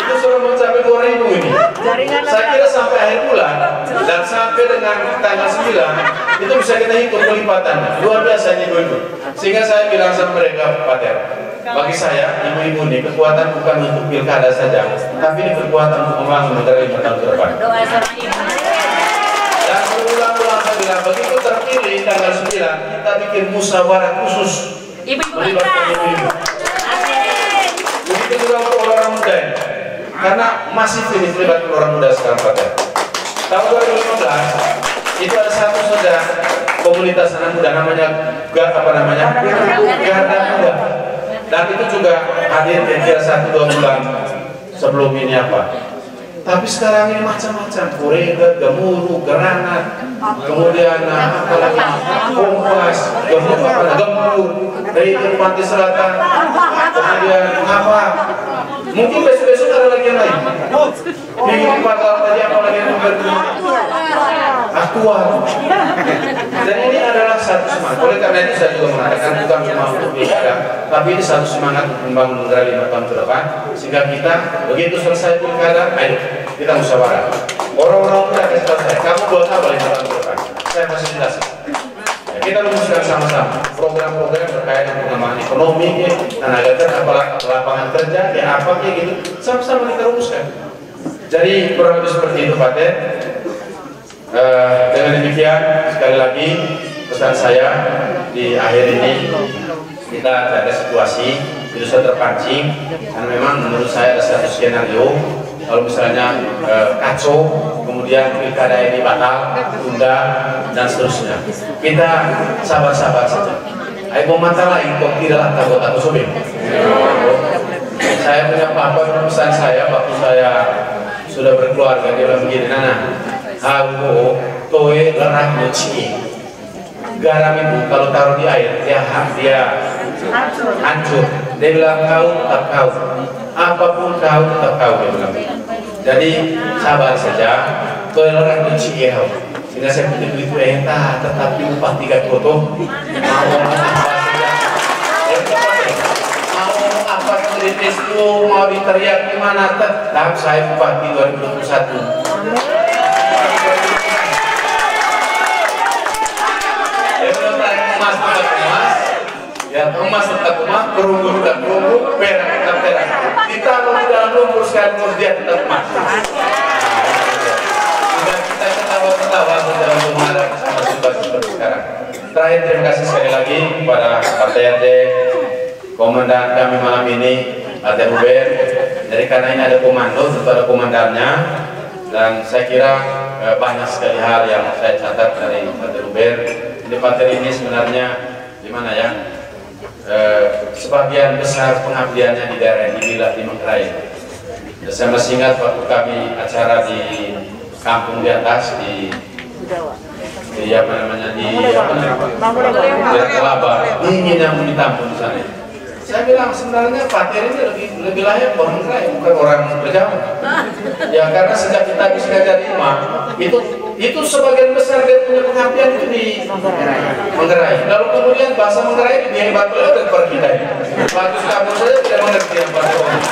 itu sudah mencapai 2.000 ini. Saya kira sampai akhir bulan dan sampai dengan tanggal 9 itu bisa kita hitung pelipatannya. Luar biasa ini ibu-ibu. Sehingga saya bilang sama mereka, Pater, bagi saya ibu-ibu ini kekuatan bukan untuk pilkada saja, tapi ini kekuatan untuk membangun negara 5 tahun ke depan. Dan berulang-ulang saya bilang, begitu terpilih tanggal 9 kita bikin musyawarah khusus melibatkan ibu-ibu. Begitu juga untuk orang muda ini. Karena masih ini melibatkan orang muda sekarang Pater. Tahun 2015 itu ada satu saja komunitas anak muda namanya Garda Muda. Dan itu juga hadir kira 1-2 bulan sebelum ini apa. Tapi sekarang ini macam-macam, Korea, Gemuruh, Granat, kemudian apalagi Kompas, Gempur, dari Pantai Selatan, kemudian apa? Mungkin besok-besok ada lagi yang lain. Di Pakal tadi apa lagi yang aktual. Dan ini adalah satu semangat. Oleh karena itu saya juga mengatakan bukan cuma untuk pilkada, tapi ini satu semangat untuk membangun negara 5 tahun ke depan. Sehingga kita begitu selesai pilkada, ayo kita musyawarah. Orang-orang muda kasih tahu saya, kamu buat apa 5 tahun ke depan? Saya masih jelas. Ya, kita rumuskan sama-sama program-program terkait dengan pengembangan ekonomi, tenaga kerja, lapangan kerja, ya apa kayak gitu. Sama-sama kita rumuskan. Jadi kurang lebih seperti itu, Pater. Dengan demikian sekali lagi pesan saya di akhir ini, kita ada situasi itu sudah terpancing dan memang menurut saya ada satu skenario kalau misalnya kacau kemudian pilkada ini batal, tunda dan seterusnya. Kita sabar-sabar saja. Ayo mata lain kok tidaklah takut sobek. Saya punya papa, pesan saya waktu saya sudah berkeluarga, dia bilang begini, Nana, aku toe lerah muci. Garam itu kalau taruh di air dia hancur. Dia bilang kau tetap kau, apapun kau tetap kau, dia bilang. Jadi sabar saja, toleran kunci ya. Sehingga saya punya duit itu tetapi upah 3 foto mau apa dari itu mau diteriak gimana tetap saya bupati 2021. Emas tetap emas, perunggu tetap perunggu, perak tetap perak. Ditaruh di dalam lumpur sekali dia tetap emas. Dan kita ketawa-ketawa dalam menghadap sama seperti sekarang. Terakhir terima kasih sekali lagi kepada ATRD, komandan kami malam ini, AT Uber. Jadi karena ini ada komando, tentu ada komandannya. Dan saya kira banyak sekali hal yang saya catat dari AT Uber. Di materi ini sebenarnya gimana ya? Sebagian besar pengabdiannya di daerah ini di Manggarai. Saya masih ingat waktu kami acara di kampung di atas di apa namanya di Kelaba, ingin yang ditampung di sana. Saya bilang sebenarnya Fatir ini lebih layak orang Manggarai, bukan orang Berjamaah. Ya karena sejak kita bisa ngajar di rumah itu sebagian besar dia punya pengabdian itu di Manggarai. Lalu kemudian bahasa Manggarai lebih hebat daripada kita. Bagus kamu saja tidak mengerti yang bahasa orang.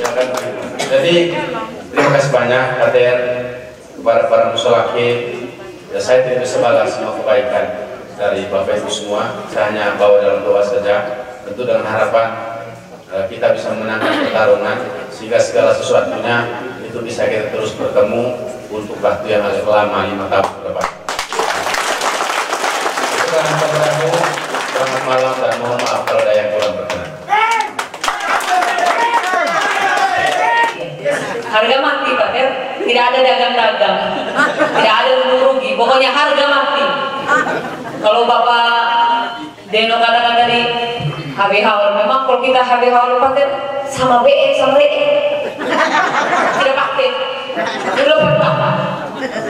Ya kan. Jadi terima kasih banyak ATR kepada para musyawarah. Ya, saya tidak bisa balas semua kebaikan dari Bapak Ibu semua. Saya hanya bawa dalam doa saja. Tentu dengan harapan kita bisa memenangkan pertarungan sehingga segala sesuatunya itu bisa kita terus bertemu untuk waktu yang agak lama 5 tahun ke depan. Selamat malam dan mohon maaf kalau ada yang kurang berkenan. Harga mati Pak, tidak ada dagang-dagang, tidak ada rugi, pokoknya harga mati. Kalau Bapak Deno katakan tadi HB haul, memang kalau kita HB haul pakai sama BE sama RE tidak pakai, belum apa?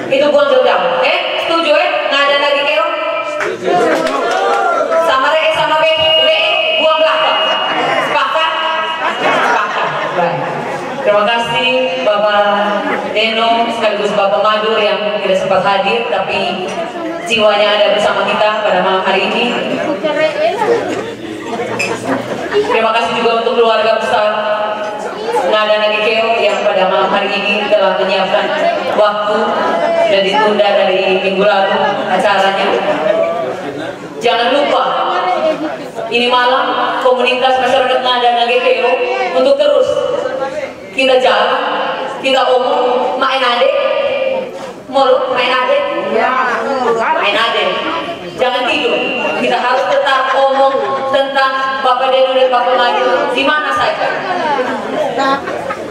Itu buang jauh-jauh, setuju nggak ada lagi keo? Sama RE sama BE buang belakang, sepakat? Sepakat. Baik. Terima kasih Bapak Deno sekaligus Bapak Madur yang tidak sempat hadir tapi jiwanya ada bersama kita pada malam hari ini. Terima kasih juga untuk keluarga besar Ngada Nagikeo yang pada malam hari ini telah menyiapkan waktu dan ditunda dari minggu lalu acaranya. Jangan lupa ini malam komunitas masyarakat Ngada Nagikeo untuk terus kita jalan, kita omong, main adek, mulut main adek, main adek. Jangan tidur. Kita harus tetap omong tentang Bapak Deno dan Bapak Maju di mana saja.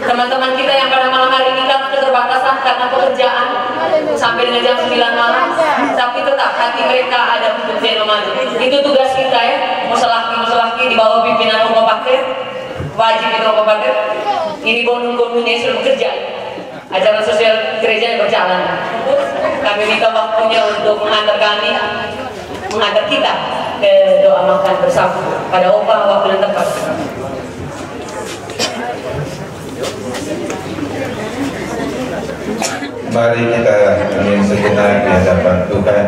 Teman-teman kita yang pada malam hari ini karena keterbatasan karena pekerjaan sampai dengan jam 9 malam, tapi tetap hati mereka ada untuk Deno Maju. Itu tugas kita ya, musolaki di bawah pimpinan Romo Paket, wajib itu Romo Paket. Ini bonus-bonusnya sudah bekerja. Acara sosial gereja yang berjalan. Kami minta waktunya untuk mengantar kami, mengantar kita ke doa makan bersama pada waktu yang tepat. Mari kita ingin sejenak di hadapan Tuhan.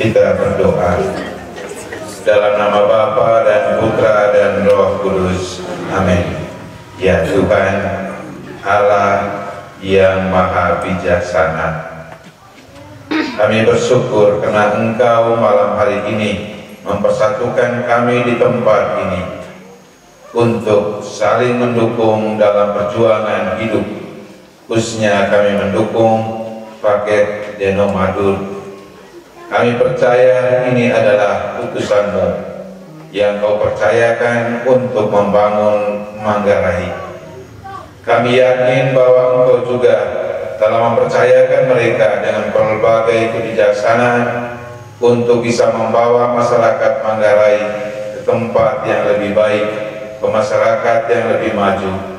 Kita berdoa dalam nama Bapa dan Putra dan Roh Kudus. Amin. Ya Tuhan, Allah yang Maha Bijaksana, kami bersyukur karena Engkau malam hari ini mempersatukan kami di tempat ini untuk saling mendukung dalam perjuangan hidup. Khususnya kami mendukung paket Deno Madur. Kami percaya ini adalah utusan-Mu yang Kau percayakan untuk membangun Manggarai. Kami yakin bahwa Engkau juga telah mempercayakan mereka dengan berbagai kebijaksanaan untuk bisa membawa masyarakat Manggarai ke tempat yang lebih baik, ke masyarakat yang lebih maju.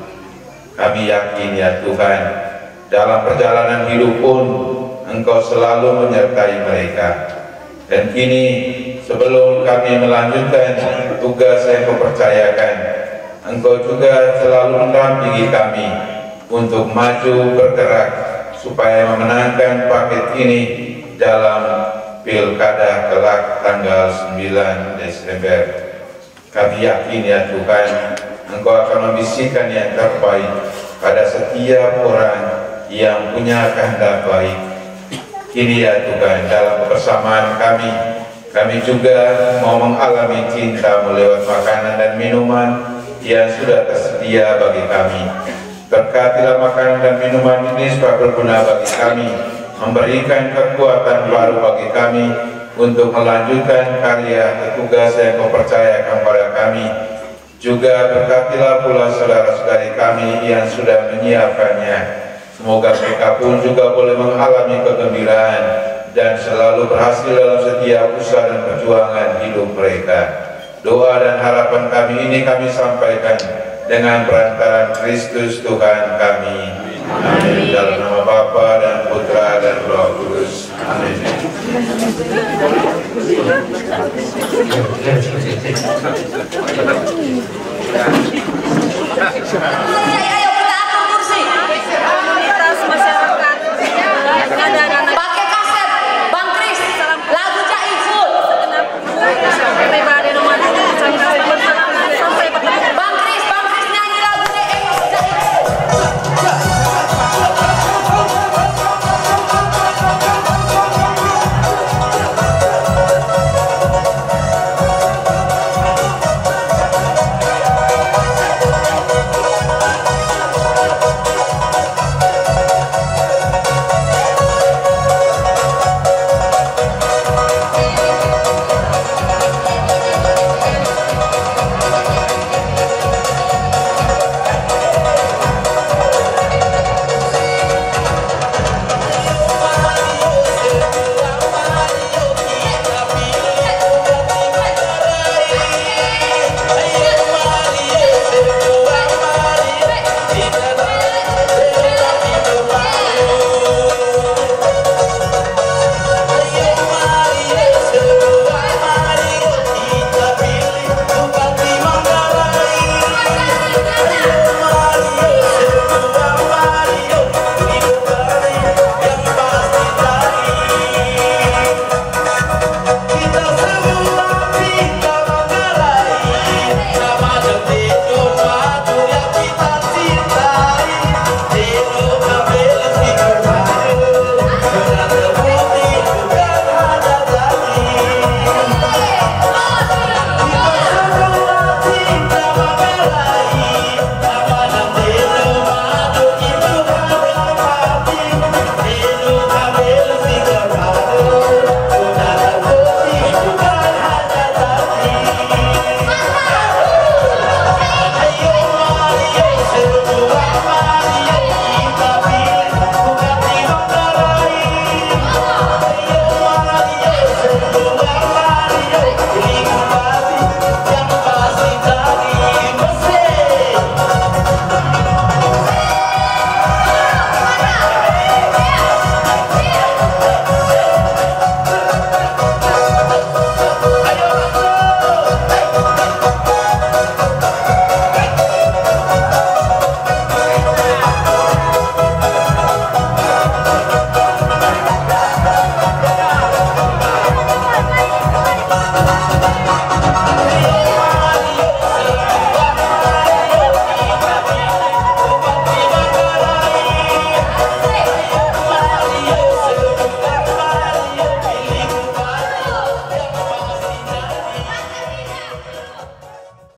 Kami yakin ya Tuhan, dalam perjalanan hidup pun Engkau selalu menyertai mereka. Dan kini sebelum kami melanjutkan tugas yang Kau percayakan, Engkau juga selalu mendampingi kami untuk maju bergerak supaya memenangkan paket ini dalam pilkada kelak tanggal 9 Desember. Kami yakin ya Tuhan, Engkau akan membisikkan yang terbaik pada setiap orang yang punya kehendak baik. Kini ya Tuhan, dalam kebersamaan kami juga mau mengalami cinta-Mu lewat makanan dan minuman yang sudah tersedia bagi kami. Berkatilah makanan dan minuman ini supaya berguna bagi kami, memberikan kekuatan baru bagi kami untuk melanjutkan karya tugas yang Kau percayakan pada kami. Juga berkatilah pula saudara-saudari kami yang sudah menyiapkannya. Semoga mereka pun juga boleh mengalami kegembiraan dan selalu berhasil dalam setiap usaha dan perjuangan hidup mereka. Doa dan harapan kami ini kami sampaikan dengan perantaraan Kristus Tuhan kami. Amin. Dalam nama Bapa dan Putra dan Roh Kudus. Amin. Ya.